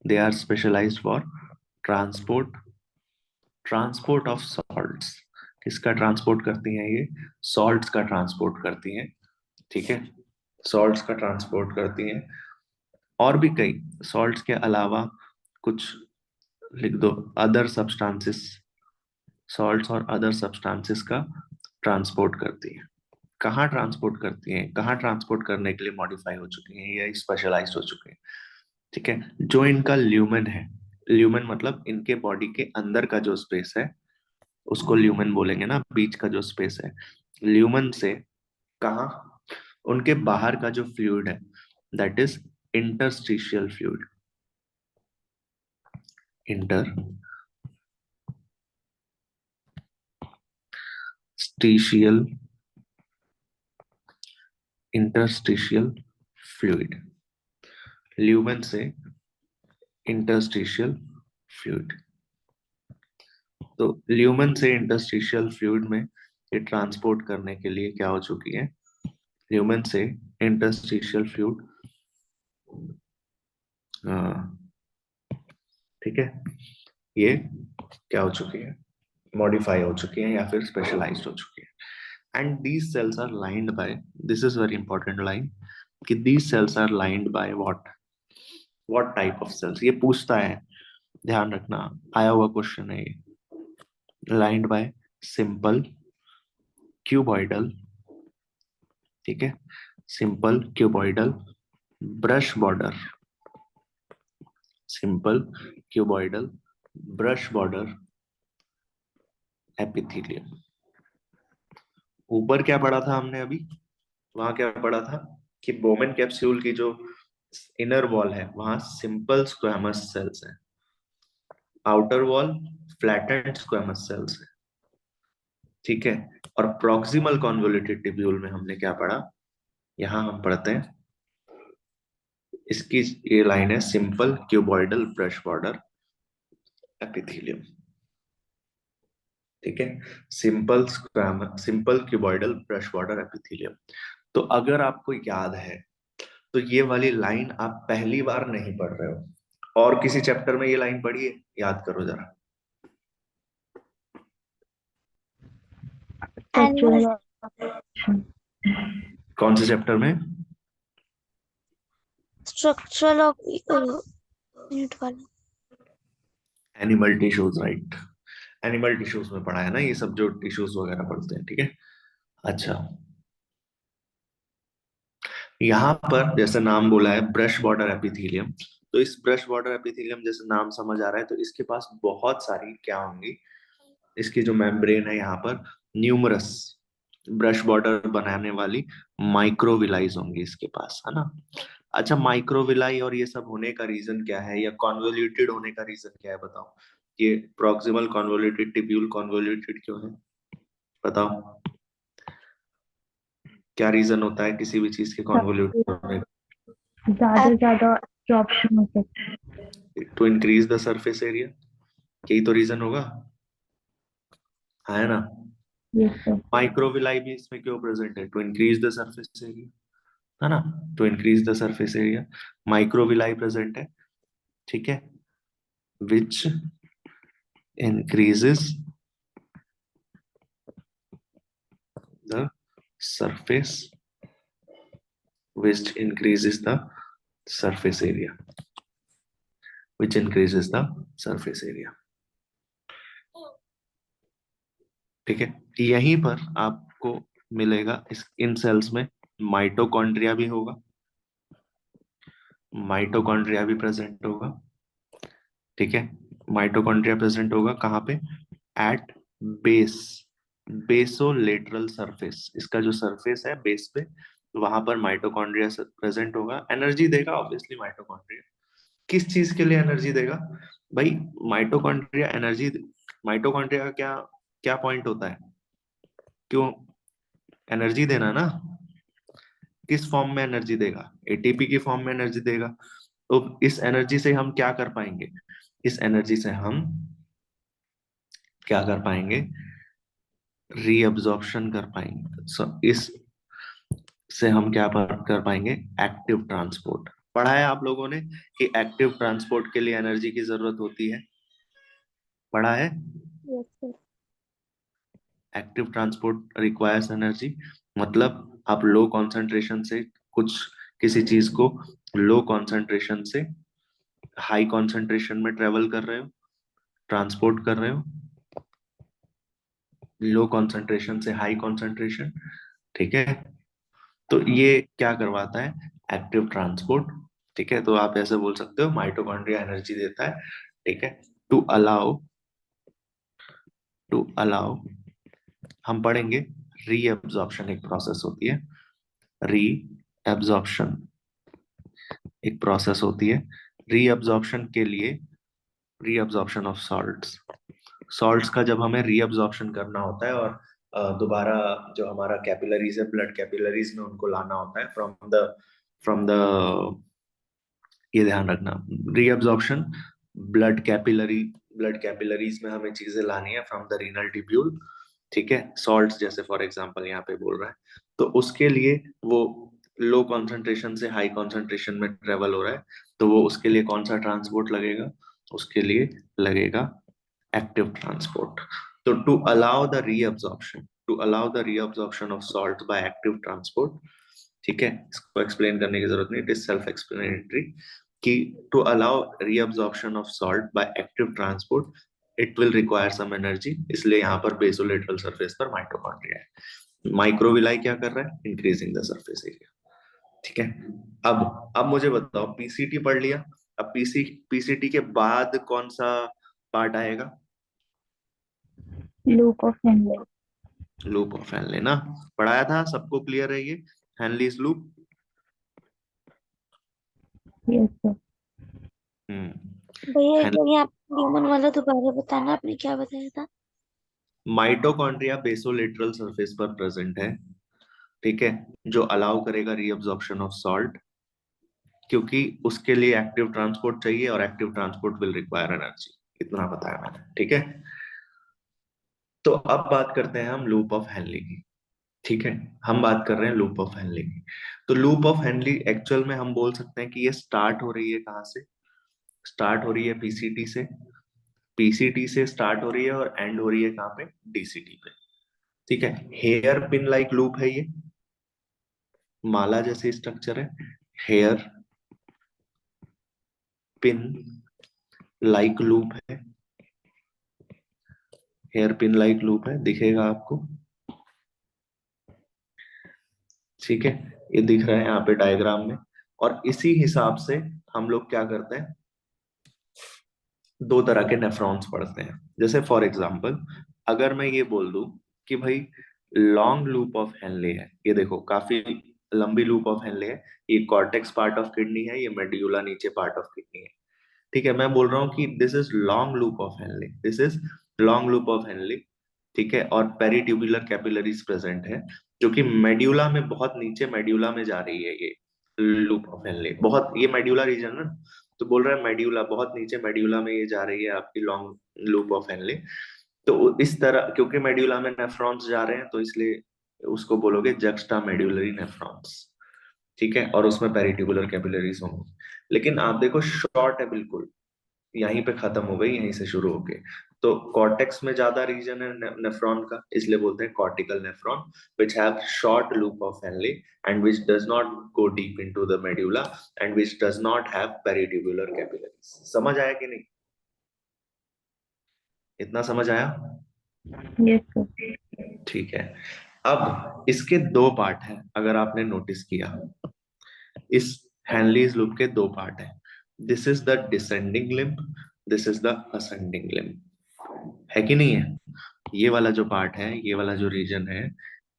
They are specialised for transport, transport of salts. किसका ट्रांसपोर्ट करती हैं ये? सॉल्ट्स का ट्रांसपोर्ट करती हैं, ठीक है, सॉल्ट्स का ट्रांसपोर्ट करती हैं। और भी कई सॉल्ट्स के अलावा कुछ लिख दो, अदर सब्सटेंसेस, सॉल्ट्स और अदर सब्सटेंसेस का ट्रांसपोर्ट करती है। कहाँ ट्रांसपोर्ट करती हैं, कहाँ ट्रांसपोर्ट करने के लिए मॉडिफाई हो चुकी हैं या स्पेशलाइज हो चुके हैं, ठीक है। जो इनका ल्यूमेन है, ल्यूमेन मतलब इनके बॉडी के अंदर का जो स्पेस है उसको ल्यूमेन बोलेंगे ना, बीच का जो स्पेस है। ल्यूमेन से कहाँ, उनके बाहर का जो फ्लूइड है, that is interstitial fluid. Interstitial, interstitial fluid, lumen से इंटरस्टिशियल फ्लूइड। तो ल्यूमेन से इंटरस्टिशियल फ्लूइड में ये ट्रांसपोर्ट करने के लिए क्या हो चुकी है, ल्यूमेन से इंटरस्टिशियल फ्लूइड, ठीक है, ये क्या हो चुकी है, मॉडिफाई हो चुकी है या फिर स्पेशलाइज्ड हो चुकी है। And these cells are lined by, this is very important line, कि these cells are lined by what type of cells, ये पूछता है, ध्यान रखना, आया हुआ क्वेश्चन है ये। लाइंड बाय सिंपल क्यूबॉइडल, ठीक है, simple cuboidal brush border, simple cuboidal brush border epithelium. ऊपर क्या पढ़ा था हमने अभी, वहां क्या पढ़ा था कि बोमेन कैप्सूल की जो इनर वॉल है वहां सिंपल स्क्वैमस सेल्स है, outer wall flattened squamous cells है, ठीक है। और प्रॉक्सिमल कॉन्वोल्यूटेड ट्यूब्यूल में हमने क्या पढ़ा, यहाँ हम पढ़ते हैं, इसकी ये लाइन है simple cuboidal brush border epithelium, ठीक है, simple simple cuboidal brush border epithelium. तो अगर आपको याद है तो ये वाली लाइन आप पहली बार नहीं पढ़ रहे हो, और किसी चैप्टर में ये लाइन पढ़िए, याद करो जरा। एनिमल। स्पेशल। कौन से चैप्टर में? स्ट्रक्चरल ऑफ यूनिट वाला। Animal tissues, right. Animal tissues में पढ़ा है ना ये सब, जो टिश्यूज वगैरह पढ़ते हैं, ठीक है। अच्छा, यहाँ पर जैसे नाम बोला है ब्रश बॉर्डर एपिथेलियम, तो इस ब्रश बॉर्डर एपिथेलियम जैसे नाम समझ आ रहा है, तो इसके पास बहुत सारी क्या होंगी, इसकी जो मेम्ब्रेन है यहाँ पर न्यूमरस ब्रश बॉर्डर बनाने वाली माइक्रोविलाइज होंगी इसके पास, है ना। अच्छा, माइक्रोविलाई और ये सब होने का रीजन क्या है, या कॉन्वोल्यूटेड होने का रीजन क्या है, बताओ। ये प्रॉक्सिमल कॉन्वोल्यूटेड, टिब्यूल कॉन्वोल्यूटेड क्यों है, बताओ। क्या रीजन होता है किसी भी चीज के कॉन्वोल्यूटेड होने ज्यादा से ज्यादा ऑप्शन हो सकता है। का? To increase the surface area, यही तो रीजन होगा, है ना। ये सर। माइक्रोविलाई भी इसमें क्यों प्रेजेंट है, to increase the surface area, है ना, to increase the surface area microvilli present है, ठीक है, विच increases the surface, which increases the surface area, which increases the surface area, ठीक है। यहीं पर आपको मिलेगा इन सेल्स में माइटोकॉन्ड्रिया भी होगा, माइटोकॉन्ड्रिया भी प्रेजेंट होगा, ठीक है। माइटोकॉन्ड्रिया प्रेजेंट होगा कहाँ पे, एट बेस, बेसोलेटरल सरफेस, इसका जो सरफेस है बेस पे, वहां पर माइटोकॉन्ड्रिया प्रेजेंट होगा। एनर्जी देगा ऑब्वियसली माइटोकॉन्ड्रिया, किस चीज के लिए एनर्जी देगा भाई, माइटोकॉन्ड्रिया एनर्जी, माइटोकॉन्ड्रिया का क्या क्या पॉइंट होता है, क्यों, एनर्जी देना ना, किस फॉर्म में एनर्जी देगा, एटीपी की फॉर्म में एनर्जी देगा। तो इस एनर्जी से हम क्या कर पाएंगे, इस एनर्जी से हम क्या कर पाएंगे, रीअब्जॉर्प्शन कर पाएंगे। इस से हम क्या कर पाएंगे, एक्टिव ट्रांसपोर्ट। पढ़ा है आप लोगों ने कि एक्टिव ट्रांसपोर्ट के लिए एनर्जी की जरूरत होती है, पढ़ा है। Yes sir. Active transport requires energy, मतलब आप लो कंसंट्रेशन से कुछ, किसी चीज को लो कंसंट्रेशन से हाई कंसंट्रेशन में ट्रेवल कर रहे हो, ट्रांसपोर्ट कर रहे हो, लो कंसंट्रेशन से हाई कंसंट्रेशन, ठीक है। तो ये क्या करवाता है, एक्टिव ट्रांसपोर्ट, ठीक है। तो आप ऐसे बोल सकते हो माइटोकॉन्ड्रिया एनर्जी देता है, ठीक है। टू अलाउ, टू अलाउ, हम पढ़ेंगे रीअब्जॉर्प्शन एक प्रोसेस होती है, रीअब्जॉर्प्शन एक प्रोसेस होती है। रीअब्जॉर्प्शन के लिए, रीअब्जॉर्प्शन ऑफ सॉल्ट्स, सॉल्ट्स का जब हमें रीअब्जॉर्प्शन करना होता है और दोबारा जो हमारा कैपिलरीज है, ब्लड कैपिलरीज में उनको लाना होता है फ्रॉम द, ये ध्यान रखना, reabsorption blood capillary, blood capillaries में हमें चीजें लानी है फ्रॉम द रीनल ट्यूब्यूल, ठीक है। सॉल्ट्स जैसे फॉर एग्जांपल यहाँ पे बोल रहा है, तो उसके लिए वो लो कॉन्सेंट्रेशन से हाई कॉन्सेंट्रेशन में ट्रेवल हो रहा है, तो वो उसके लिए कौन सा ट्रांसपोर्ट लगेगा, उसके लिए लगेगा एक्टिव ट्रांसपोर्ट। तो to allow the reabsorption, to allow the reabsorption of salt by active transport, ठीक है, इसको एक्सप्लेन करने की जरूरत नहीं, इट इज सेल्फ एक्सप्लेनेटरी, कि to allow reabsorption of salt by active transport it will require some energy, इसलिए यहाँ पर बेसोलेटरल सरफेस पर माइटोकॉन्ड्रिया है। माइक्रोविलाई क्या कर रहा है, इंक्रीजिंग द सरफेस एरिया, ठीक है। अब मुझे बताओ, पीसीटी पढ़ लिया, अब पीसीटी के बाद कौन सा पार्ट आएगा, loop of Henle. Loop of Henle ना, पढ़ाया था, सबको क्लियर है ये, हेनलीज लूप। Yes sir. भैया एक हेन बार यहाँ ह्यूमन वाला दोबारा बताना, आपने क्या बताया था। माइटोकॉन्ड्रिया बेसोलेटरल सरफेस पर प्रेजेंट है, ठीक है, जो अलाउ करेगा रीअब्जॉर्प्शन ऑफ सॉल्ट, क्योंकि उसके लिए एक्टिव ट्रांसपोर्ट चाहिए और active transport will require energy, इतना बताया मैंने, ठीक है। तो अब बात करते हैं हम लूप ऑफ हेनली की, ठीक है। हम बात कर रहे हैं लूप ऑफ हेनली की। तो लूप ऑफ हेनली एक्चुअल में हम बोल सकते हैं कि ये स्टार्ट हो रही है कहाँ से, स्टार्ट हो रही है पीसीटी से, पीसीटी से स्टार्ट हो रही है और एंड हो रही है कहाँ पे, डीसीटी पे, ठीक है। हेयर पिन लाइक लूप है ये, माला जैसी स्ट्रक्चर है, हेयर पिन लाइक लूप है, हेयर पिन लाइक लूप है, दिखेगा आपको, ठीक है, ये दिख रहा है यहाँ पे डायग्राम में। और इसी हिसाब से हम लोग क्या करते हैं, दो तरह के नेफ्रॉन्स पढ़ते हैं। जैसे फॉर एग्जांपल अगर मैं ये बोल दूं कि भाई लॉन्ग लूप ऑफ हेनले है, ये देखो काफी लंबी लूप ऑफ हेनले है, ये कॉर्टेक्स पार्ट ऑफ किडनी है, ये मेड्यूला नीचे पार्ट ऑफ किडनी है, ठीक है। मैं बोल रहा हूँ कि this is long loop of Henle, this is long loop of Henle, ठीक है। और पेरिट्यूबुलर कैपिलरीज प्रेजेंट है, जो कि मेड्यूला में बहुत नीचे मेड्यूला में जा रही है, ये लूप ऑफ हेनले बहुत, ये मेड्यूला रीजन ना, तो बोल रहा है मेड्यूला बहुत नीचे मेड्यूला में ये जा रही है आपकी लॉन्ग लूप ऑफ हेनले। तो इस तरह क्योंकि मेड्यूला में नेफ्रॉन्स जा रहे हैं तो इसलिए उसको बोलोगे जक्स्टा मेड्यूलरी नेफ्रॉन्स, ठीक है। और उसमें पेरिट्यूबुलर कैपिलरीज होंगे। लेकिन आप देखो शॉर्ट है बिल्कुल, यहीं पे खत्म हो गई, यहीं से शुरू हो गई। तो कॉर्टेक्स में ज्यादा रीजन है नेफ्रॉन का, इसलिए बोलते हैं cortical nephron, which have short loop of Henle and which does not go deep into the medulla and which does not have peritubular capillaries। समझ आया कि नहीं, इतना समझ आया? Yes sir. ठीक है। अब इसके दो पार्ट हैं, अगर आपने नोटिस किया, इस हैनलीज लूप के दो पार्ट हैं, this is the descending limb, this is the ascending limb, है कि नहीं है? ये वाला जो पार्ट है, ये वाला जो रीजन है,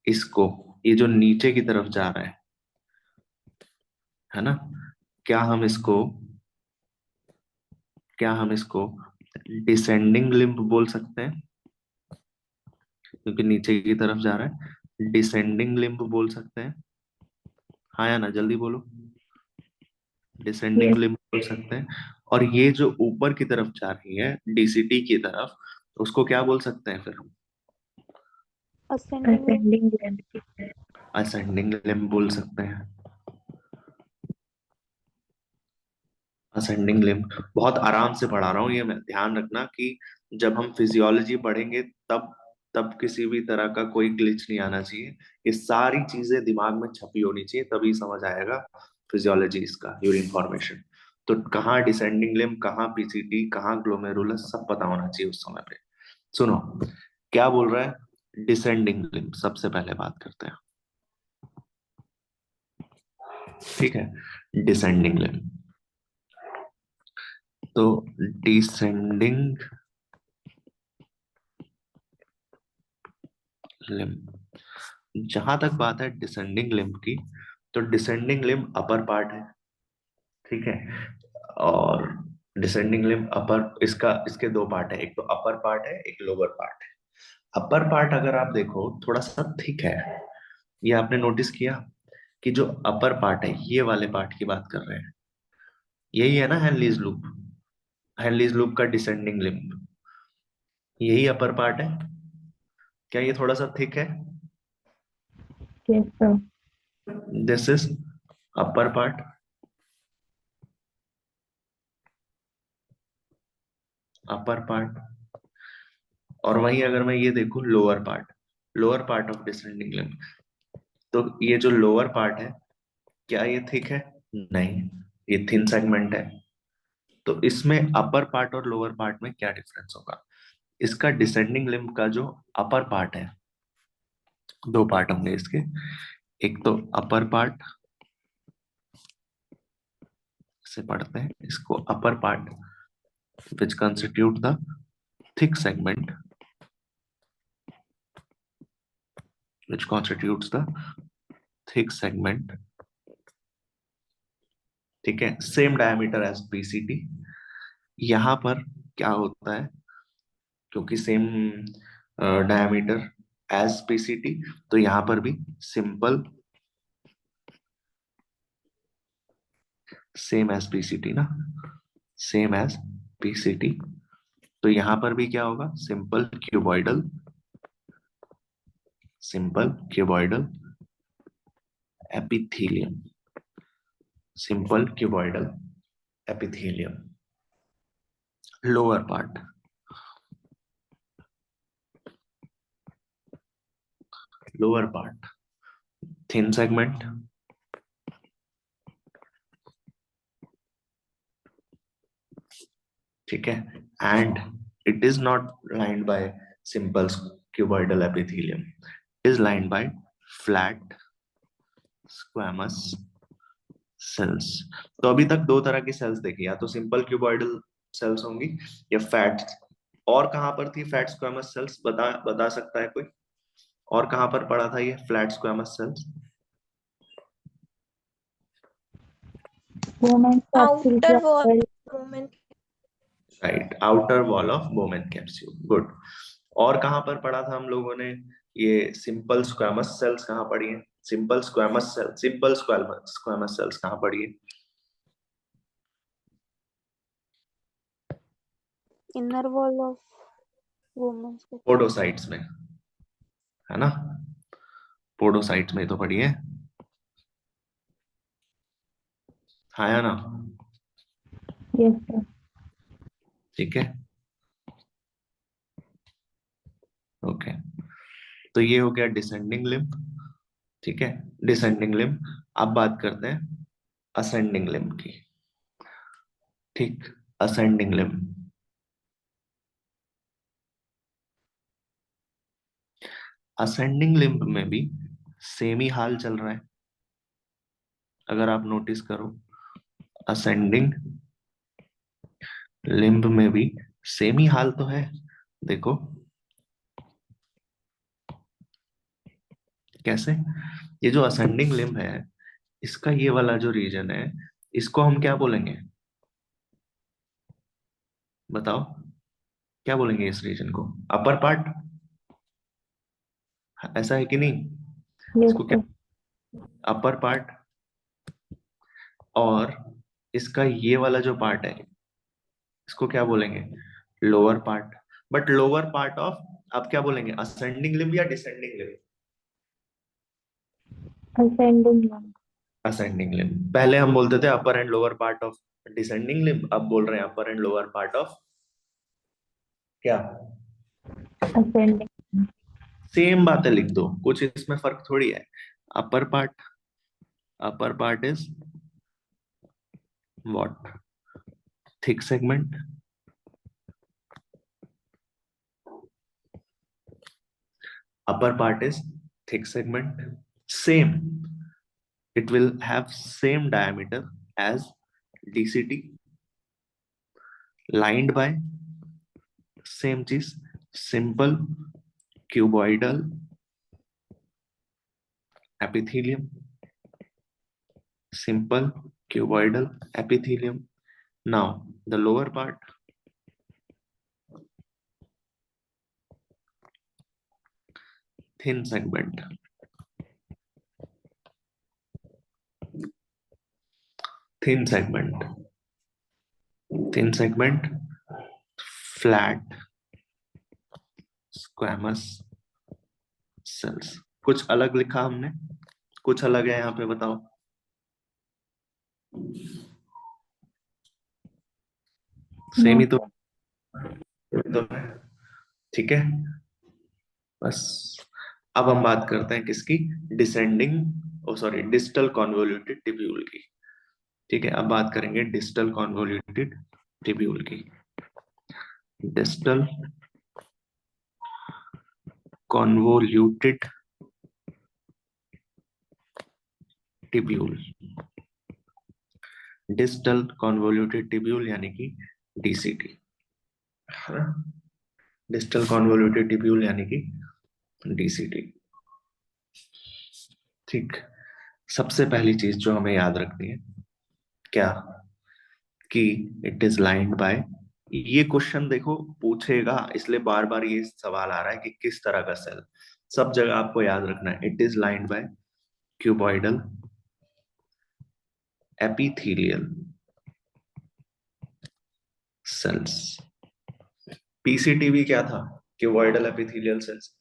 इसको, ये जो नीचे की तरफ जा रहा है ना, क्या हम इसको, क्या हम इसको डिसेंडिंग लिम्ब बोल सकते हैं, क्योंकि नीचे की तरफ जा रहा है, डिसेंडिंग लिम्ब बोल सकते हैं, हाँ या ना, जल्दी बोलो, डिसेंडिंग यस। लिम्ब बोल सकते हैं। और ये जो ऊपर की तरफ जा रही है डीसीटी की तरफ, उसको क्या बोल सकते हैं फिर हम? Ascending limb. Ascending limb. Ascending limb बोल सकते हैं, असेंडिंग लिम्ब। बहुत आराम से पढ़ा रहा हूँ ये मैं, ध्यान रखना कि जब हम फिजियोलॉजी पढ़ेंगे तब तब किसी भी तरह का कोई ग्लिच नहीं आना चाहिए, ये सारी चीजें दिमाग में छपी होनी चाहिए, तभी समझ आएगा फिजियोलॉजी इसका, यूरिन फॉर्मेशन। तो कहाँ डिसेंडिंग लिम्ब, कहाँ पीसीटी, कहाँ ग्लोमेरुलस, सब पता होना चाहिए उस समय पे। सुनो क्या बोल रहा है, डिसेंडिंग लिम्ब सबसे पहले बात करते हैं, ठीक है। डिसेंडिंग लिम्ब, तो डिसेंडिंग लिम्ब, जहां तक बात है डिसेंडिंग लिम्ब की, तो डिसेंडिंग लिम्ब अपर पार्ट है, ठीक है। और डिसेंडिंग लिम्ब अपर, इसका इसके दो पार्ट है, एक तो अपर पार्ट है, एक लोअर पार्ट है। अपर पार्ट अगर आप देखो थोड़ा सा थिक है, ये आपने नोटिस किया कि जो अपर पार्ट है, ये वाले पार्ट की बात कर रहे हैं, यही है ना हैनलीज लूप, हैनलीज लूप का डिसेंडिंग लिम्ब, यही अपर पार्ट है, क्या ये थोड़ा सा थिक है? Yes sir. This is upper part, upper part. और वहीं अगर मैं ये देखूं lower part, lower part of descending limb, तो ये जो लोअर पार्ट है, क्या ये थिक है? नहीं, ये थिन सेगमेंट है। तो इसमें अपर पार्ट और लोअर पार्ट में क्या डिफरेंस होगा? इसका डिसेंडिंग लिम्ब का जो अपर पार्ट है, दो पार्ट होंगे इसके, एक तो अपर पार्ट से पढ़ते हैं इसको, upper part which constitute the thick segment, which constitutes the thick segment, ठीक है, सेम डायमीटर एज पीसीटी। यहां पर क्या होता है, क्योंकि सेम डायमीटर एज पीसीटी, तो यहां पर भी सिंपल, सेम एज पीसीटी ना, सेम एज पीसीटी, तो यहां पर भी क्या होगा, simple cuboidal, simple cuboidal epithelium, simple cuboidal epithelium. Lower part, lower part thin segment, ठीक है, and it is not lined by simple cuboidal epithelium, it is lined by flat squamous cells. तो अभी तक दो तरह की सेल्स देखी, या तो सिंपल क्यूबॉइडल सेल्स होंगी या फैट। और कहां पर थी फैट स्क्वैमस सेल्स, बता बता सकता है कोई? और कहां पर पड़ा था ये flat squamous cells? Bowman capsule के आउटर वॉल अंदर। Bowman right, outer wall of Bowman capsule, good. और कहां पर पढ़ा था हम लोगों ने? ये सिंपल स्क्वैमस सेल्स कहां पड़ी है? Simple squamous cell, simple squamous cells कहां पड़ी है? Inner wall of Bowman. Podocytes में, है ना? पोडोसाइट्स में तो पड़ी है, हाँ या ना? Yes sir. ठीक है, ओके। तो ये हो गया डिसेंडिंग लिम्ब, ठीक है, डिसेंडिंग लिम्ब। अब बात करते हैं असेंडिंग लिम्ब की। ठीक, असेंडिंग लिम्ब। असेंडिंग लिम्ब में भी सेम ही हाल चल रहा है, अगर आप नोटिस करो। असेंडिंग लिम्ब में भी सेम ही हाल तो है, देखो कैसे। ये जो असेंडिंग लिम्ब है, इसका ये वाला जो रीजन है, इसको हम क्या बोलेंगे? बताओ, क्या बोलेंगे इस रीजन को? अपर पार्ट, ऐसा है कि नहीं? यस इसको क्या, सर। Upper part. और इसका ये वाला जो पार्ट है, इसको क्या बोलेंगे? Lower part. But lower part of, आप क्या बोलेंगे, असेंडिंग लिम्ब या descending limb? Ascending limb. Ascending limb. पहले हम बोलते थे upper and lower part of descending limb, अब बोल रहे हैं upper and lower part of क्या? असेंडिंग। सेम बातें लिख दो, कुछ इसमें फर्क थोड़ी है। Upper part, upper part is what? Thick segment. Upper part is thick segment, same, it will have same diameter as DCT, lined by same चीज, simple cuboidal epithelium, simple cuboidal epithelium. Now the lower part, thin segment, thin segment, thin segment, flat squamous cells। कुछ अलग लिखा हमने, कुछ अलग है यहाँ पे, बताओ। सेम नो ही तो, सर। ठीक है, बस। अब हम बात करते हैं किसकी? डिसेंडिंग, ओ सॉरी, डिस्टल कॉन्वोल्यूटेड टिब्यूल की। ठीक है, अब बात करेंगे डिस्टल कॉन्वोल्यूटेड टिब्यूल की। Distal convoluted tubule, distal convoluted tubule यानी कि डीसीटी, है ना? डिस्टल कॉन्वोल्यूटेड टिब्यूल यानी कि डीसीटी। ठीक, सबसे पहली चीज जो हमें याद रखनी है, क्या? कि इट इज लाइंड बाय, ये क्वेश्चन देखो पूछेगा, इसलिए बार बार ये सवाल आ रहा है कि किस तरह का सेल। सब जगह आपको याद रखना है, it is lined by cuboidal epithelial cells. PCT भी क्या था? Cuboidal epithelial cells.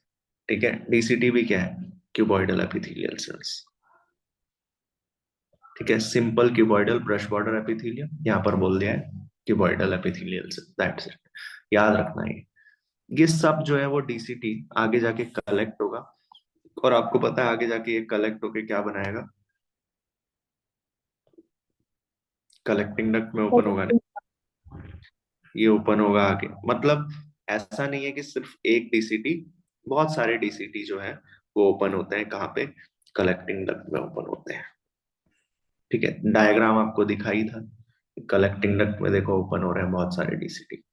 ठीक है, डीसीटी भी क्या है? Cuboidal epithelial cells. ठीक है, simple cuboidal brush border epithelium, यहाँ पर बोल दिया है cuboidal epithelial cell, that's it. याद रखना है ये सब जो है वो डीसीटी आगे जाके कलेक्ट होगा, और आपको पता है आगे जाके ये कलेक्ट होके क्या बनाएगा? कलेक्टिंग डक्ट में ओपन होगा। ये ओपन होगा आगे, मतलब ऐसा नहीं है कि सिर्फ एक डीसीटी, बहुत सारे डीसीटी जो है वो ओपन होते हैं कहाँ पे, कलेक्टिंग डक्ट में ओपन होते हैं। ठीक है, डायग्राम आपको दिखाई था, कलेक्टिंग डक्ट में देखो ओपन हो रहे हैं बहुत सारे डीसीटी।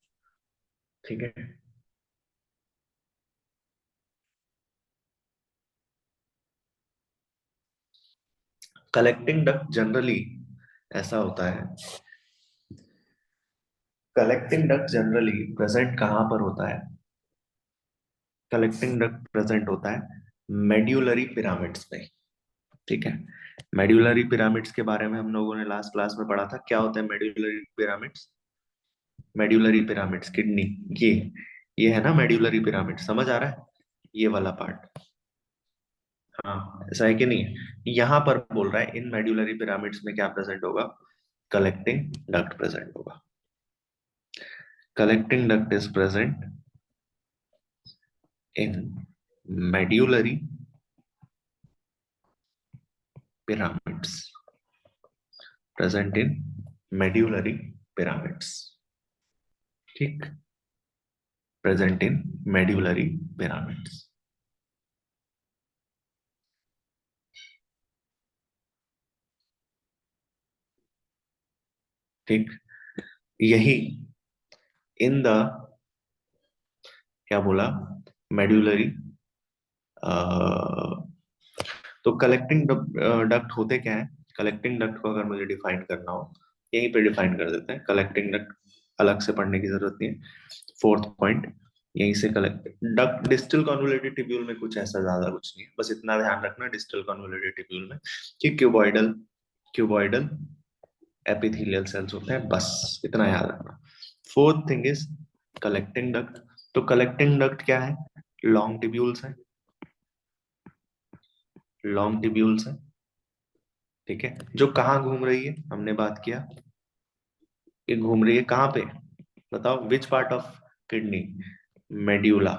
ठीक है, कलेक्टिंग डक्ट जनरली ऐसा होता है, कलेक्टिंग डक्ट जनरली प्रेजेंट कहाँ पर होता है, कलेक्टिंग डक्ट प्रेजेंट होता है मेड्यूलरी पिरामिड्स में। ठीक है, मेड्यूलरी पिरामिड्स के बारे में हम लोगों ने लास्ट क्लास में पढ़ा था। क्या होता है medullary pyramids? Medullary pyramids kidney, ये है ना मेड्यूलरी पिरामिड, समझ आ रहा है ये वाला पार्ट? हाँ, ऐसा है कि नहीं? यहाँ पर बोल रहा है इन मेड्यूलरी पिरामिड्स में क्या प्रेजेंट होगा, कलेक्टिंग डक्ट प्रेजेंट होगा। Collecting duct is present in medullary pyramids, present in medullary pyramids। ठीक, present in medullary pyramids। ठीक, यही इन द, क्या बोला, मेड्यूलरी, तो कलेक्टिंग डक्ट होते क्या है, कलेक्टिंग डक्ट को अगर मुझे डिफाइन करना हो, यहीं पे डिफाइन कर देते हैं। कलेक्टिंग डक्ट अलग से पढ़ने की जरूरत नहीं है, फोर्थ पॉइंट यहीं से। Collect duct distal convoluted tubule में कुछ ऐसा ज्यादा कुछ नहीं है, बस इतना ध्यान रखना डिस्टल कन्वोल्यूटेड ट्यूब्यूल में कि क्यूबॉइडल क्यूबॉइडल एपिथेलियल सेल्स होते हैं, बस इतना याद रखना। Fourth thing is collecting duct. तो कलेक्टिंग डक्ट क्या है, लॉन्ग ट्यूब्यूल्स है, लॉन्ग ट्यूब्यूल्स है। ठीक है, जो कहाँ घूम रही है, हमने बात किया, ये घूम रही है कहाँ पे, बताओ which part of kidney, medulla,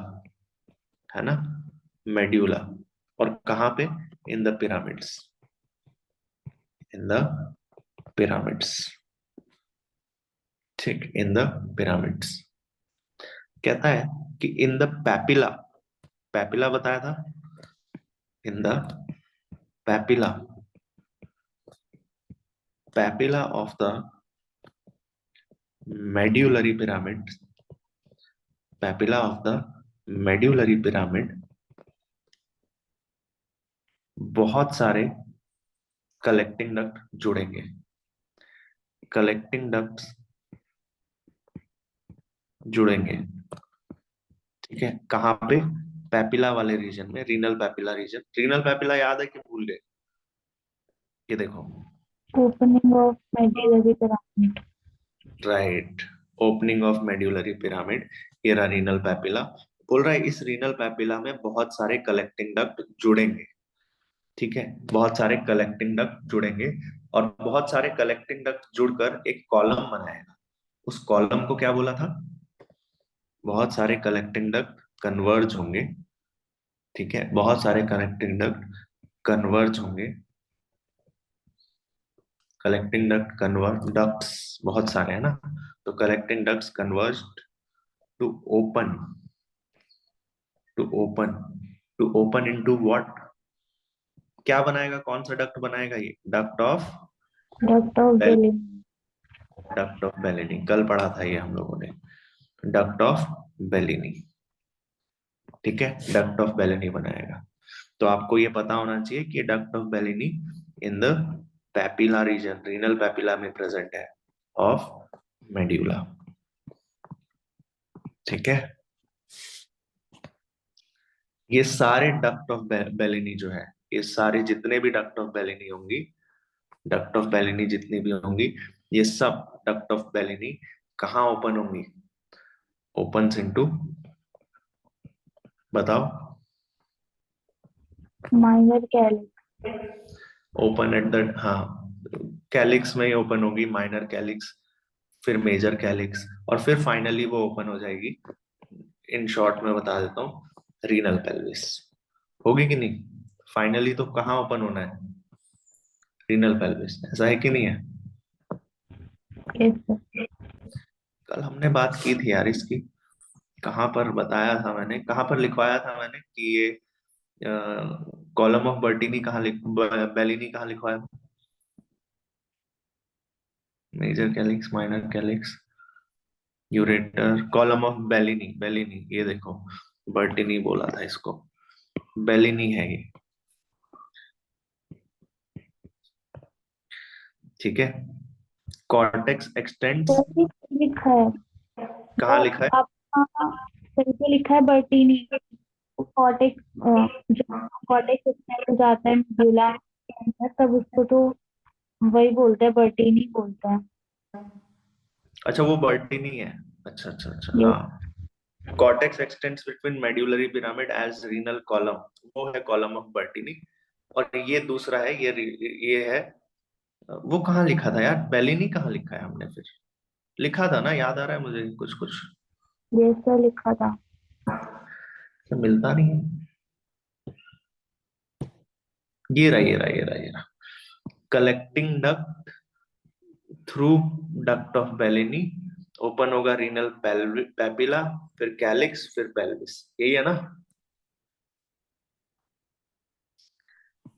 है ना, मेड्यूला। और कहाँ पे, in the pyramids, in the pyramids. ठीक, इन द पिरामिड्स। कहता है कि इन द पैपिला, पैपिला बताया था, in the papilla, papilla of the medullary pyramid, papilla of the medullary pyramid, बहुत सारे कलेक्टिंग डक्ट जुड़ेंगे, कलेक्टिंग डक्ट्स जुड़ेंगे। ठीक है, कहाँ पे, पैपिला वाले रीजन में, renal papilla region. Renal papilla याद है कि भूल गए? ये देखो, opening of medullary pyramid, right, opening of medullary pyramid, ये रहा रीनल पैपिला। बोल रहा है इस रीनल पैपिला में बहुत सारे कलेक्टिंग डक्ट जुड़ेंगे। ठीक है, बहुत सारे कलेक्टिंग डक्ट जुड़ेंगे, और बहुत सारे कलेक्टिंग डक्ट जुड़कर एक कॉलम बनाएगा। उस कॉलम को क्या बोला था, बहुत सारे कलेक्टिंग डक्ट कन्वर्ज होंगे। ठीक है, बहुत सारे कलेक्टिंग डक्ट कन्वर्ज होंगे, कलेक्टिंग डक्ट कन्वर्ज, डक्ट्स बहुत सारे हैं ना, तो collecting ducts converge to open, to open, to open into what, क्या बनाएगा, कौन सा डक्ट बनाएगा, ये duct of duct of Bell, Bellini, duct of Bellini, कल पढ़ा था ये हम लोगों ने, डक्ट ऑफ बेलिनी। ठीक है, डक्ट ऑफ बेलिनी बनाएगा। तो आपको ये पता होना चाहिए कि duct of Bellini in the papilla region, renal papilla में प्रेजेंट है ऑफ मेड्यूला। ठीक है, ये सारे डक्ट ऑफ बेलिनी जो है, ये सारे जितने भी डक्ट ऑफ बेलिनी होंगी, डक्ट ऑफ बेलिनी जितनी भी होंगी, ये सब डक्ट ऑफ बेलिनी कहाँ ओपन होंगी, ओपन इनटू, बताओ, minor calyx, open at the, हाँ, कैलिक्स में ही ओपन होगी, माइनर कैलिक्स, फिर मेजर कैलिक्स, और फिर फाइनली वो ओपन हो जाएगी, इन शॉर्ट में बता देता हूँ, रीनल पेल्विस। होगी कि नहीं, फाइनली तो कहाँ ओपन होना है, रीनल पेल्विस, ऐसा है कि नहीं है? yes sir, कल हमने बात की थी यार इसकी, कहाँ पर बताया था मैंने, कहाँ पर लिखवाया था मैंने कि ये कॉलम ऑफ बर्टीनी कहाँ बेलिनी कहाँ लिखवाया था? Major calyx, minor calyx, ureter, column of Bellini, Bellini ये देखो, बर्टीनी बोला था इसको, बेलिनी है ये। ठीक है। कॉर्टेक्स एक्सटेंड्स, सही लिखा है कहाँ वो लिखा है? आपका, सही पे लिखा है बर्टीनी। कॉर्टेक्स, जब कॉर्टेक्स एक्सटेंड हो जाता है मेडुला के अंदर, तब उसको तो वही बोलते हैं, बर्टीनी बोलते हैं। अच्छा वो बर्टीनी है। अच्छा अच्छा अच्छा, ये हाँ। Cortex extends between medullary pyramid as renal column, वो है कॉलम ऑफ बर्टीनी। और ये दूसरा है, ये है, वो कहाँ लिखा था यार, बेलिनी कहाँ लिखा है हमने फिर? लिखा था ना, याद आ रहा है मुझे कुछ कुछ, ये सब लिखा था। तो मिलता नहीं है। ये रहा ये रहा ये रहा ये रहा, collecting duct through duct of Bellini, open होगा रीनल पेपिला, फिर कैलिक्स, फिर पेल्विस, यही है ना?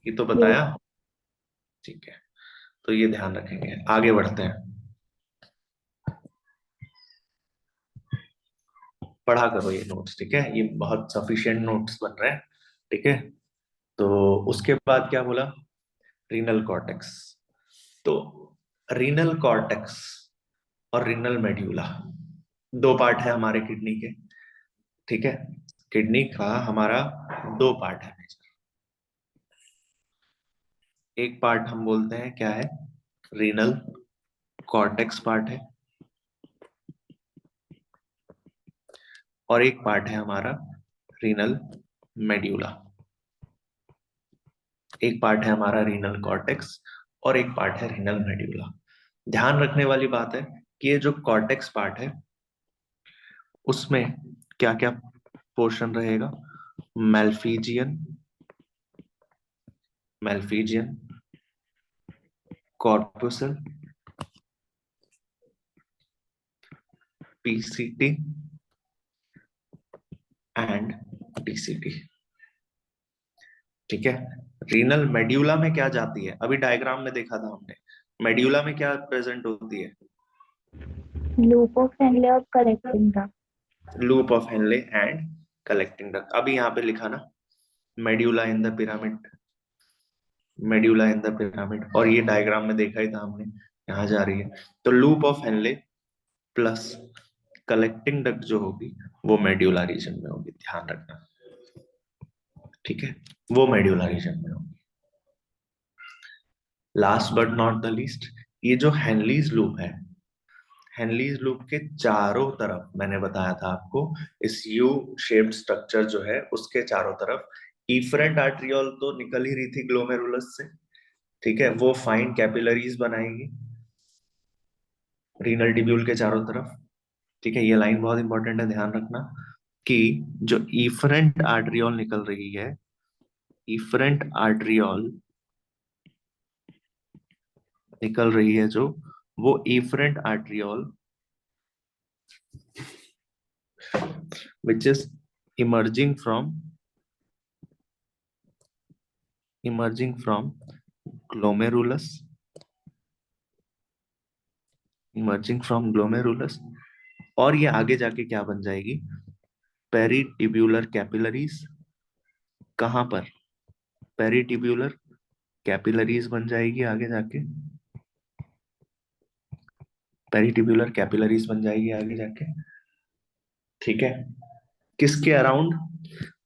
ये तो ये बताया। ठीक है, तो ये ध्यान रखेंगे, आगे बढ़ते हैं। पढ़ा करो ये नोट्स, ठीक है, ये बहुत सफिशिएंट नोट्स बन रहे हैं। ठीक है, तो उसके बाद क्या बोला, रीनल कॉर्टेक्स। तो रीनल कॉर्टेक्स और रीनल मेड्यूला, दो पार्ट है हमारे किडनी के। ठीक है, किडनी का हमारा दो पार्ट है मेजर। एक पार्ट हम बोलते हैं क्या है, रीनल कॉर्टेक्स पार्ट है, और एक पार्ट है हमारा रीनल मेड्यूला। एक पार्ट है हमारा रीनल कॉर्टेक्स और एक पार्ट है रीनल मेड्यूला। ध्यान रखने वाली बात है कि ये जो कॉर्टेक्स पार्ट है उसमें क्या क्या पोर्शन रहेगा, मेल्फिजियन, मेल्फिजियन, कॉर्पुसल, पीसीटी एंड डीसीटी। ठीक है, रीनल मेड्यूला में क्या जाती है, अभी डायग्राम में देखा था हमने, मेड्यूला में क्या प्रेजेंट होती है, लूप ऑफ हेनले और कलेक्टिंग था। Loop of Henle and collecting duct. अभी यहाँ पे लिखा ना, medulla in the pyramid, medulla in the pyramid, और ये डायग्राम में देखा ही था हमने, यहाँ जा रही है। तो loop of Henle plus collecting duct जो होगी वो मेड्यूला रीजन में होगी, ध्यान रखना। ठीक है, वो मेड्यूला रीजन में होगी। Last but not the least, ये जो हेनलीज लूप है, हेनलीज लूप के चारों तरफ मैंने बताया था आपको, इस यू शेप्ड स्ट्रक्चर जो है उसके चारों तरफ इफरेंट आर्ट्रियोल तो निकल ही रही थी ग्लोमेरुलस से। ठीक है, वो फाइन कैपिलरीज बनाएगी रीनल टिब्यूल के चारों तरफ। ठीक है, ये लाइन बहुत इंपॉर्टेंट है, ध्यान रखना कि जो इफरेंट आर्ट्रियोल निकल रही है, इफरेंट आर्ट्रियोल निकल रही है जो, वो efferent arteriole which is emerging from glomerulus, emerging from glomerulus, और ये आगे जाके क्या बन जाएगी, पेरिटिब्यूलर कैपिलरीज। कहां पर, पेरिटिब्यूलर कैपिलरीज बन जाएगी आगे जाके, पेरिटिब्यूलर कैपिलरीज बन जाएगी आगे जाके। ठीक है, किसके अराउंड,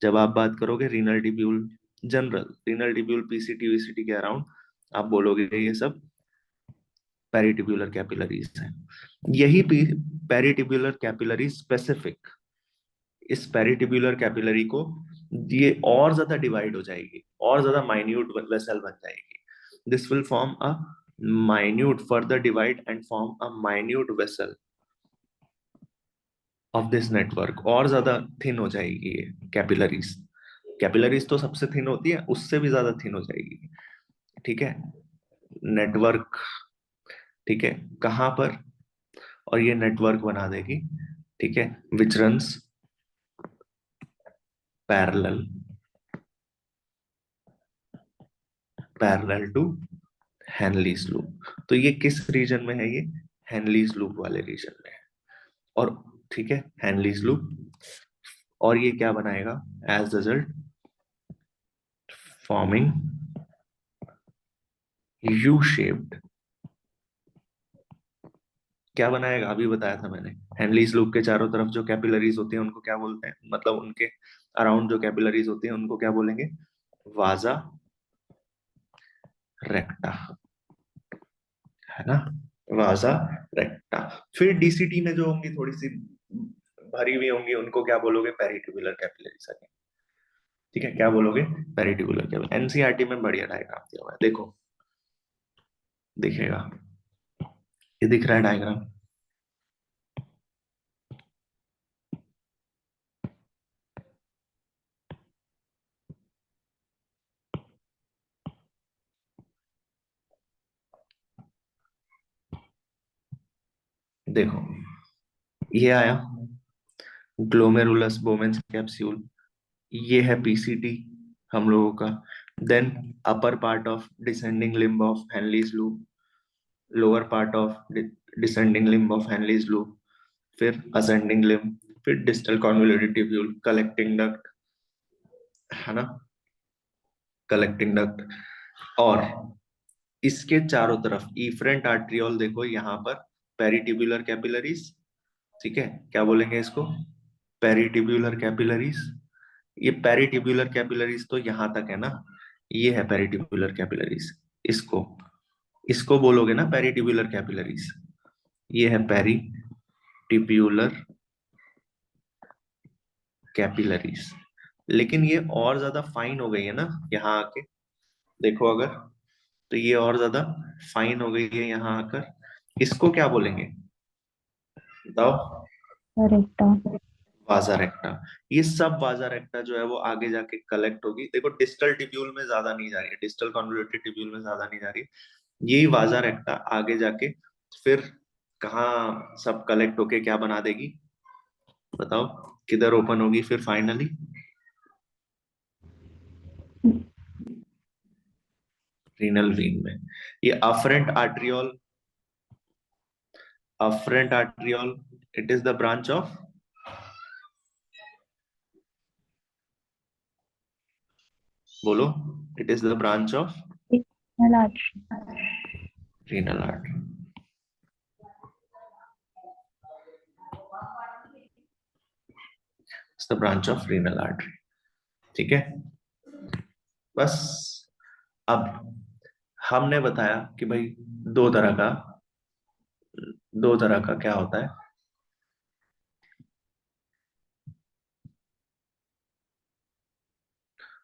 जब आप बात करोगे renal tubule, general renal tubule PCT VCT के अराउंड, आप बोलोगे ये सब पेरिटिब्यूलर कैपिलरीज हैं। यही पेरिटिब्यूलर कैपिलरी स्पेसिफिक, इस पेरिटिब्यूलर कैपिलरी को ये और ज्यादा डिवाइड हो जाएगी, और ज्यादा माइन्यूट वेसल बन जाएगी। This will form a minute, further divide and form a minute vessel of this network, और ज्यादा थिन हो जाएगी ये कैपिलरीज। कैपिलरीज तो सबसे थिन होती है, उससे भी ज्यादा थिन हो जाएगी। ठीक है, नेटवर्क। ठीक है, कहां पर, और ये नेटवर्क बना देगी, ठीक है, which runs parallel parallel to Henle's loop. तो ये किस रीजन में है? ये हेनलीज लूप वाले रीजन में है। और ठीक है, हेनलीज लूप, और ये क्या बनाएगा as result? Forming U shaped. क्या बनाएगा? अभी बताया था मैंने, हेनलीज लूप के चारों तरफ जो कैपिलरीज होती हैं उनको क्या बोलते हैं, मतलब उनके अराउंड जो कैपिलरीज होती हैं उनको क्या बोलेंगे? वाजा रेक्टा, है ना, वाजा रेक्टा। फिर डीसीटी में जो होंगी थोड़ी सी भरी हुई होंगी उनको क्या बोलोगे? Peritubular capillaries. ठीक है, क्या बोलोगे? Peritubular capillary. एनसीईआरटी में बढ़िया डायग्राम दिया हुआ है, देखो, दिखेगा, ये दिख रहा है डायग्राम। देखो, ये आया ग्लोमेरुलस बोमेंस कैप्सूल, ये है पीसीटी हम लोगों का। Then upper part of descending limb of Henle's loop, lower part of descending limb of Henle's loop, फिर असेंडिंग लिम्ब, फिर distal convoluted tubule, collecting duct, है ना, कलेक्टिंग डक्ट। और इसके चारों तरफ इफरेंट आर्ट्रियोल, देखो यहाँ पर पेरिट्यूबुलर कैपिलरीज, ठीक है, क्या बोलेंगे इसको? Peritubular capillaries. ये पेरिट्यूबुलर कैपिलरीज तो यहां तक है ना, ये है पेरिट्यूबुलर कैपिलरीज, इसको इसको बोलोगे ना पेरिट्यूबुलर कैपिलरीज। ये है पेरिट्यूबुलर कैपिलरीज। लेकिन ये और ज्यादा फाइन हो गई है ना यहाँ आके, देखो अगर, तो ये और ज्यादा फाइन हो गई है यहाँ आकर। इसको क्या बोलेंगे बताओ? रेक्टा। वाजा रेक्टा। ये सब वाजा रेक्टा जो है वो आगे जाके कलेक्ट होगी, देखो डिस्टल टिब्यूल में ज्यादा नहीं जा रही है, डिस्टल कॉन्वोल्यूटेड टिब्यूल में ज्यादा नहीं जा रही है, यही वाजा रेक्टा आगे जाके फिर कहाँ सब कलेक्ट होके क्या बना देगी बताओ? किधर ओपन होगी फिर फाइनली? रीनल वेन में। ये afferent arteriole, it is the branch of, बोलो, it is the branch of renal artery. It's the branch of renal artery, ठीक है। बस अब हमने बताया कि भाई दो तरह का दो तरह का क्या होता है,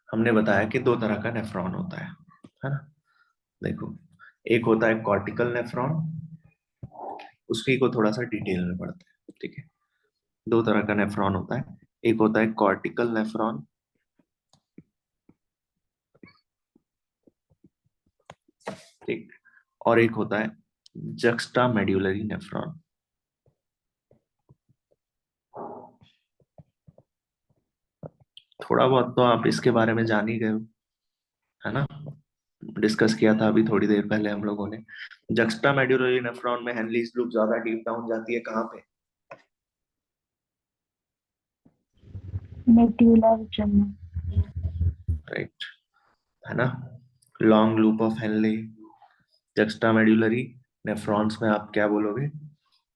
हमने बताया कि दो तरह का नेफ्रॉन होता है ना। देखो, एक होता है कॉर्टिकल नेफ्रॉन, उसकी को थोड़ा सा डिटेल में पढ़ते हैं, ठीक है। दो तरह का नेफ्रॉन होता है, एक होता है कॉर्टिकल नेफ्रॉन, ठीक, और एक होता है जक्स्टा मेड्यूलरी नेफ्रॉन। थोड़ा बहुत तो आप इसके बारे में जान ही गए हो, है ना, डिस्कस किया था अभी थोड़ी देर पहले हम लोगों ने। जक्स्टा मेड्यूलरी नेफ्रॉन में हेनलीज लूप ज्यादा डीप डाउन जाती है, कहाँ पे? Medullary journal. राइट, है ना, long loop of Henley. Juxta medullary nephrons में आप क्या बोलोगे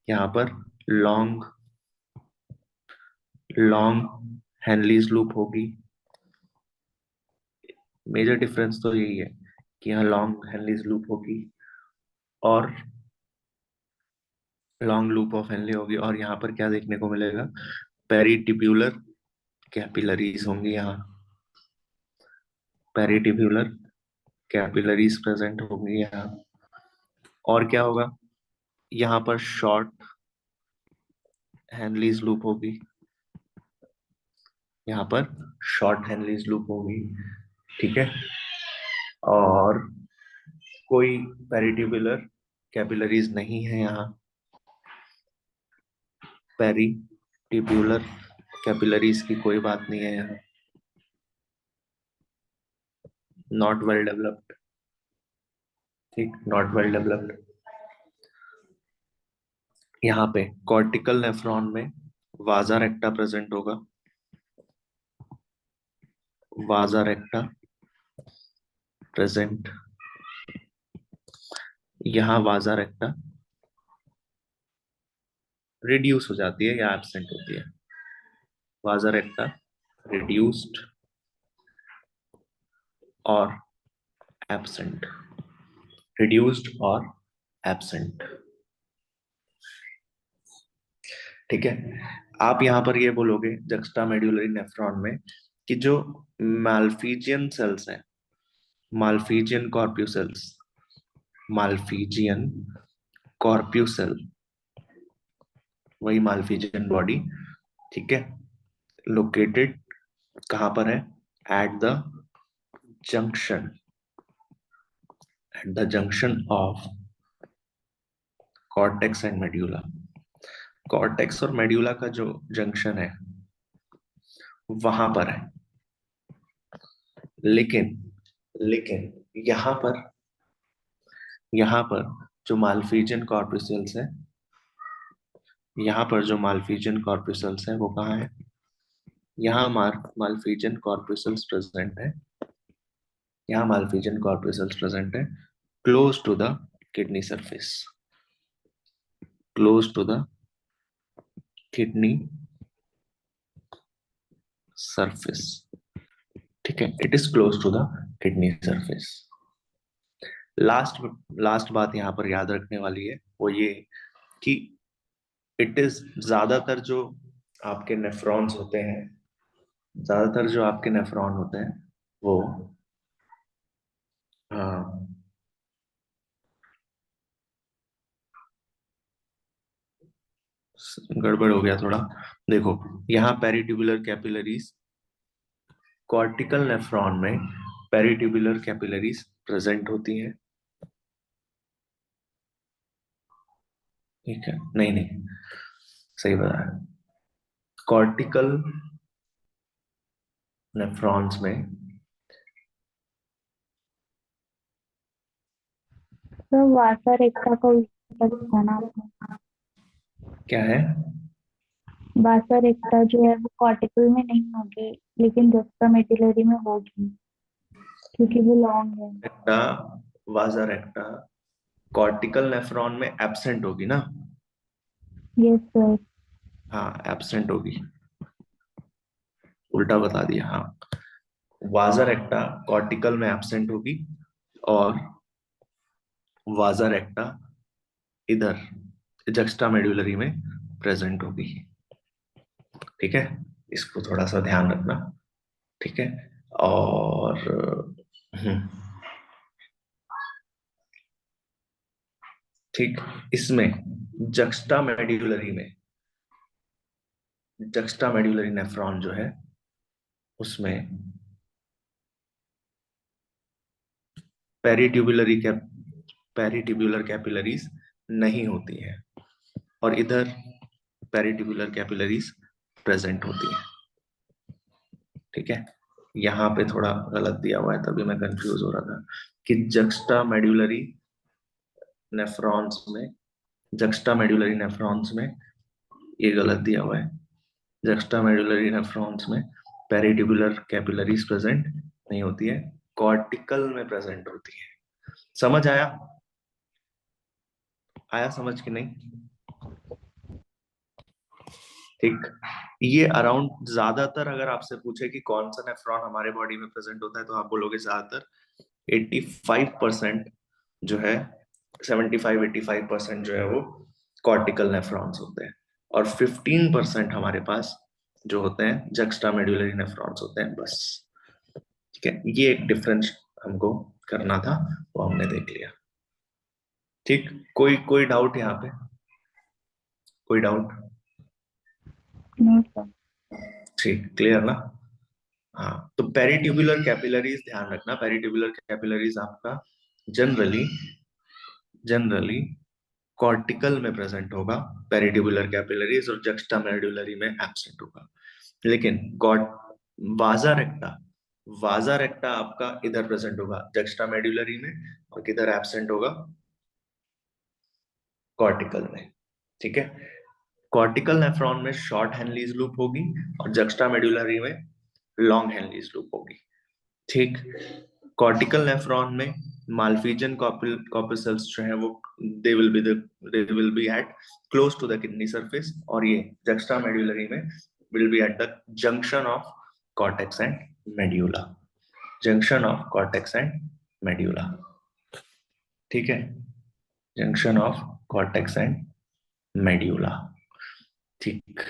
यहाँ पर? लॉन्ग लॉन्ग हेनलीज लूप होगी। मेजर डिफरेंस तो यही है कि यहाँ लॉन्ग हेनलीज लूप होगी और लॉन्ग लूप ऑफ हेनली होगी, और यहाँ पर क्या देखने को मिलेगा? पेरिटिब्यूलर कैपिलरीज होंगी यहाँ, पेरिटिब्यूलर कैपिलरीज प्रेजेंट होंगी यहाँ। और क्या होगा? यहाँ पर शॉर्ट हेनलीज लूप होगी, यहाँ पर शॉर्ट हेनलीज लूप होगी, ठीक है। और कोई पेरिटिब्यूलर कैपिलरीज नहीं है यहाँ, पेरिट्यूबुलर कैपिलरीज की कोई बात नहीं है यहाँ, नॉट वेल डेवलप्ड, ठीक, नॉट वेल डेवलप्ड। यहाँ पे कॉर्टिकल नेफ्रॉन में वाजा रेक्टा प्रेजेंट होगा, वाजा रेक्टा प्रेजेंट, यहाँ वाजा रेक्टा रिड्यूस हो जाती है या एब्सेंट होती है, वाजा रेक्टा रिड्यूस्ड और एब्सेंट, रिड्यूस्ड और एब्सेंट, ठीक है। आप यहां पर ये बोलोगे जक्स्टामेडुलरी नेफ्रॉन में कि जो माल्फिजियन सेल्स हैं, माल्फिजियन कॉर्प्यूसेल्स, माल्फिजियन कॉर्प्यूसेल, वही माल्फिजियन बॉडी, ठीक है, लोकेटेड कहां पर है, eight the junction, eight the junction of cortex and medulla. Cortex और मेड्यूला का जो जंक्शन है वहां पर है, लेकिन लेकिन यहाँ पर जो माल्फिजियन कॉर्प्यूसेल्स है, यहाँ पर जो माल्फिजियन कॉर्प्यूसेल्स है वो कहाँ है, यहाँ माल्फिजियन कॉर्प्यूसेल्स प्रेजेंट है, यहाँ माल्फिजियन कॉर्प्यूसेल्स प्रेजेंट है close to the kidney surface, close to the kidney surface, ठीक है, it is close to the kidney surface. Last बात यहाँ पर याद रखने वाली है वो ये कि इट इज ज्यादातर जो आपके नेफ्रॉन्स होते हैं, ज्यादातर जो आपके नेफ्रॉन होते हैं वो हाँ, गड़बड़ हो गया थोड़ा, देखो यहाँ पेरिट्यूबुलर कैपिलरीज, कॉर्टिकल नेफ्रॉन में पेरिट्यूबुलर कैपिलरीज प्रेजेंट होती हैं, ठीक है, नहीं नहीं सही बताया, कॉर्टिकल नेफ्रॉन्स में तो वासा रेखा का उल्टा दिखाना आपको, क्या है, वासा रेखा जो है वो कॉर्टिकल में नहीं होगी लेकिन जस्टामेडुलरी में होगी क्योंकि वो लॉन्ग है। रेक्टा, वाजा रेक्टा कॉर्टिकल नेफ्रॉन में एब्सेंट होगी ना, यस सर। हाँ एब्सेंट होगी, उल्टा बता दिया, हाँ, वाजा रेक्टा कॉर्टिकल में एब्सेंट होगी और वाजा रेक्टा इधर जक्स्टामेडुलरी में प्रेजेंट होगी, ठीक है, इसको थोड़ा सा ध्यान रखना, ठीक है। और ठीक, इसमें जक्स्टामेडुलरी में, जक्स्टामेडुलरी नेफ्रॉन जो है उसमें पेरिट्यूबुलरी कैप पेरिट्यूबुलर कैपिलरीज नहीं होती है और इधर पेरिट्यूबुलर कैपिलरीज प्रेजेंट होती है, ठीक है। यहाँ पे थोड़ा गलत दिया हुआ है तभी मैं कंफ्यूज हो रहा था कि जक्स्टामेडुलरी नेफ्रॉन्स में, जक्स्टामेडुलरी नेफ्रॉन्स में ये गलत दिया हुआ है, जक्स्टामेडुलरी नेफ्रॉन्स में पेरिट्यूबुलर कैपिलरीज प्रेजेंट नहीं होती है, कॉर्टिकल में प्रेजेंट होती है। समझ आया, आया समझ कि नहीं, ठीक। ये अराउंड ज्यादातर अगर आपसे पूछे कि कौन सा नेफ्रॉन हमारे बॉडी में प्रेजेंट होता है तो आप बोलोगे ज्यादातर 85% जो है, 75-85% जो है वो कॉर्टिकल नेफ्रॉन्स होते हैं और 15% हमारे पास जो होते हैं जक्स्टामेडुलरी नेफ्रॉन्स होते हैं, बस, ठीक है। ये एक डिफरेंस हमको करना था, वो हमने देख लिया, ठीक। कोई डाउट यहाँ पे, कोई डाउट, नो सर। ठीक, क्लियर ना, हाँ। तो पेरिट्यूबुलर कैपिलरीज ध्यान रखना, पेरिट्यूबुलर कैपिलरीज आपका जनरली जनरली कॉर्टिकल में प्रेजेंट होगा, पेरिट्यूबुलर कैपिलरीज, और जक्स्टामेडुलरी में एब्सेंट होगा। लेकिन वाजा रेक्टा, वाजा रेक्टा आपका इधर प्रेजेंट होगा जक्स्टामेडुलरी में, और किधर एब्सेंट होगा, कॉर्टिकल में। ठीक है, कॉर्टिकल नेफ्रॉन में शॉर्ट हेनलीज लूप होगी और जक्स्टामेडुलरी में लॉन्ग हेनलीज लूप होगी। ठीक, कॉर्टिकल नेफ्रॉन में माल्फिजियन कॉर्पसेल्स जो है वो they will be at close to the kidney surface, और ये जक्स्टामेडुलरी में will be at the junction of cortex and medulla, junction of cortex and medulla. ठीक है, junction of cortex and medulla. ठीक,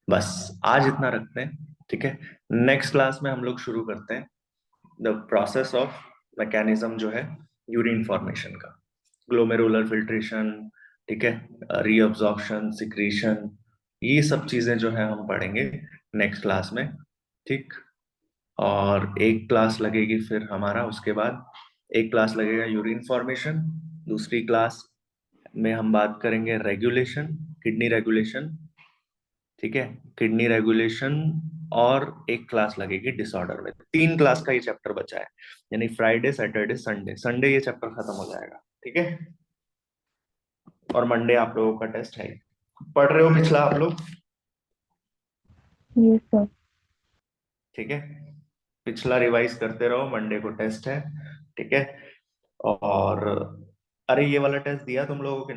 बस आज इतना रखते हैं। ठीक है, नेक्स्ट क्लास में हम लोग शुरू करते हैं द प्रोसेस ऑफ मैकेनिज्म जो है यूरिन फॉर्मेशन का, ग्लोमेरुलर फिल्ट्रेशन, ठीक है, रीअब्जॉर्प्शन, सिक्रीशन, ये सब चीजें जो है हम पढ़ेंगे नेक्स्ट क्लास में। ठीक, और एक क्लास लगेगी फिर हमारा, उसके बाद एक क्लास लगेगा यूरिन फॉर्मेशन, दूसरी क्लास में हम बात करेंगे रेगुलेशन, किडनी रेगुलेशन। ठीक है, किडनी रेगुलेशन, और एक क्लास लगेगी डिसऑर्डर में। 3 क्लास का ये चैप्टर बचा है, यानी फ्राइडे सैटरडे संडे, संडे ये चैप्टर खत्म हो जाएगा। ठीक है, और मंडे आप लोगों का टेस्ट है। पढ़ रहे हो पिछला आप लोग? Yes sir. ठीक है, पिछला रिवाइज करते रहो, मंडे को टेस्ट है। ठीक है, और अरे ये वाला टेस्ट दिया तुम लोगों के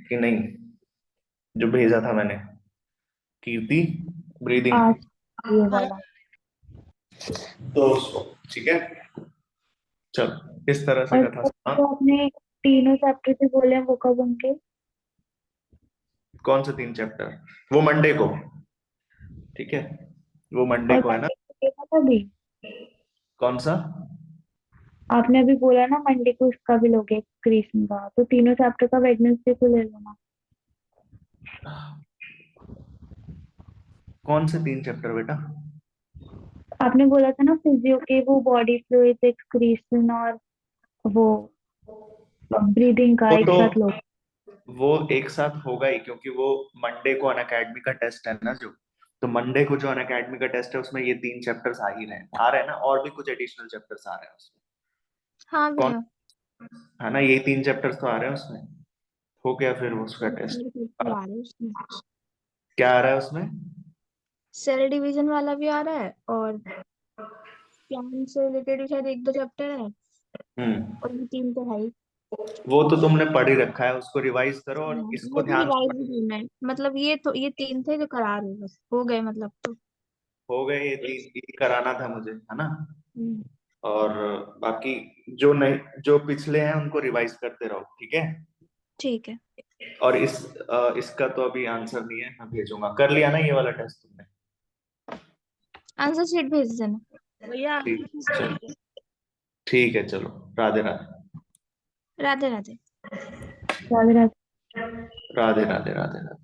कि नहीं, जो भेजा था मैंने, कीर्ति, ब्रीदिंग, आज ये हाँ वाला। तो उसको, ठीक है, चलो इस तरह से और कथा सर सुना। जो आपने तीनों चैप्टर से बोले हैं वो कब होंगे? कौन से 3 चैप्टर? वो मंडे को। ठीक है, वो मंडे और को है ना। मंडे को देखा था भी? कौन सा? आपने अभी बोला ना मंडे को इसका भी लोगे क्रिएशन का, तो तीनों चैप्टर का वेडनेसडे को ले लेना। कौन से 3 चैप्टर बेटा? आपने बोला था ना फिजियो के, वो बॉडी फ्लूइड एक्सक्रीशन और वो ब्रीदिंग का वो एक तो साथ लो। वो एक साथ होगा ही, क्योंकि वो मंडे को अनअकैडमी का टेस्ट है ना, जो तो मंडे को जो अनअकैडमी का टेस्ट है उसमें ये 3 चैप्टर्स आ रहे हैं ना, और भी कुछ एडिशनल चैप्टर्स आ रहे हैं उसमें। हाँ कौन? भैया। है ना, ये 3 चैप्टर्स तो आ रहे हैं उसमें। हो गया फिर उसका टेस्ट। मेरे पेपर आ रहे हैं उसमें। क्या आ रहा है उसमें? सेल डिवीजन वाला भी आ रहा है, और प्लांट से रिलेटेड शायद 1-2 चैप्टर है, हम्म, और ये 3 तो है ही। वो तो तुमने पढ़ ही रखा है, उसको रिवाइज करो और हाँ, इसको वो तो ध्यान से रिवाइज पढ़ो। भी मैं, मतलब ये 3 थे जो करा रहे, बस हो गए मतलब तो। हो गए ये 3 ही कराना था मुझे, है ना। हम्म, और बाकी जो नहीं, जो पिछले हैं उनको रिवाइज करते रहो। ठीक है, ठीक है। और इसका तो अभी आंसर नहीं है, मैं भेजूंगा। कर लिया ना ये वाला टेस्ट तुमने? आंसर शीट भेज देना। भैया ठीक, चलो ठीक है, चलो, राधे राधे। राधे राधे। राधे राधे। राधे राधे राधे राधे।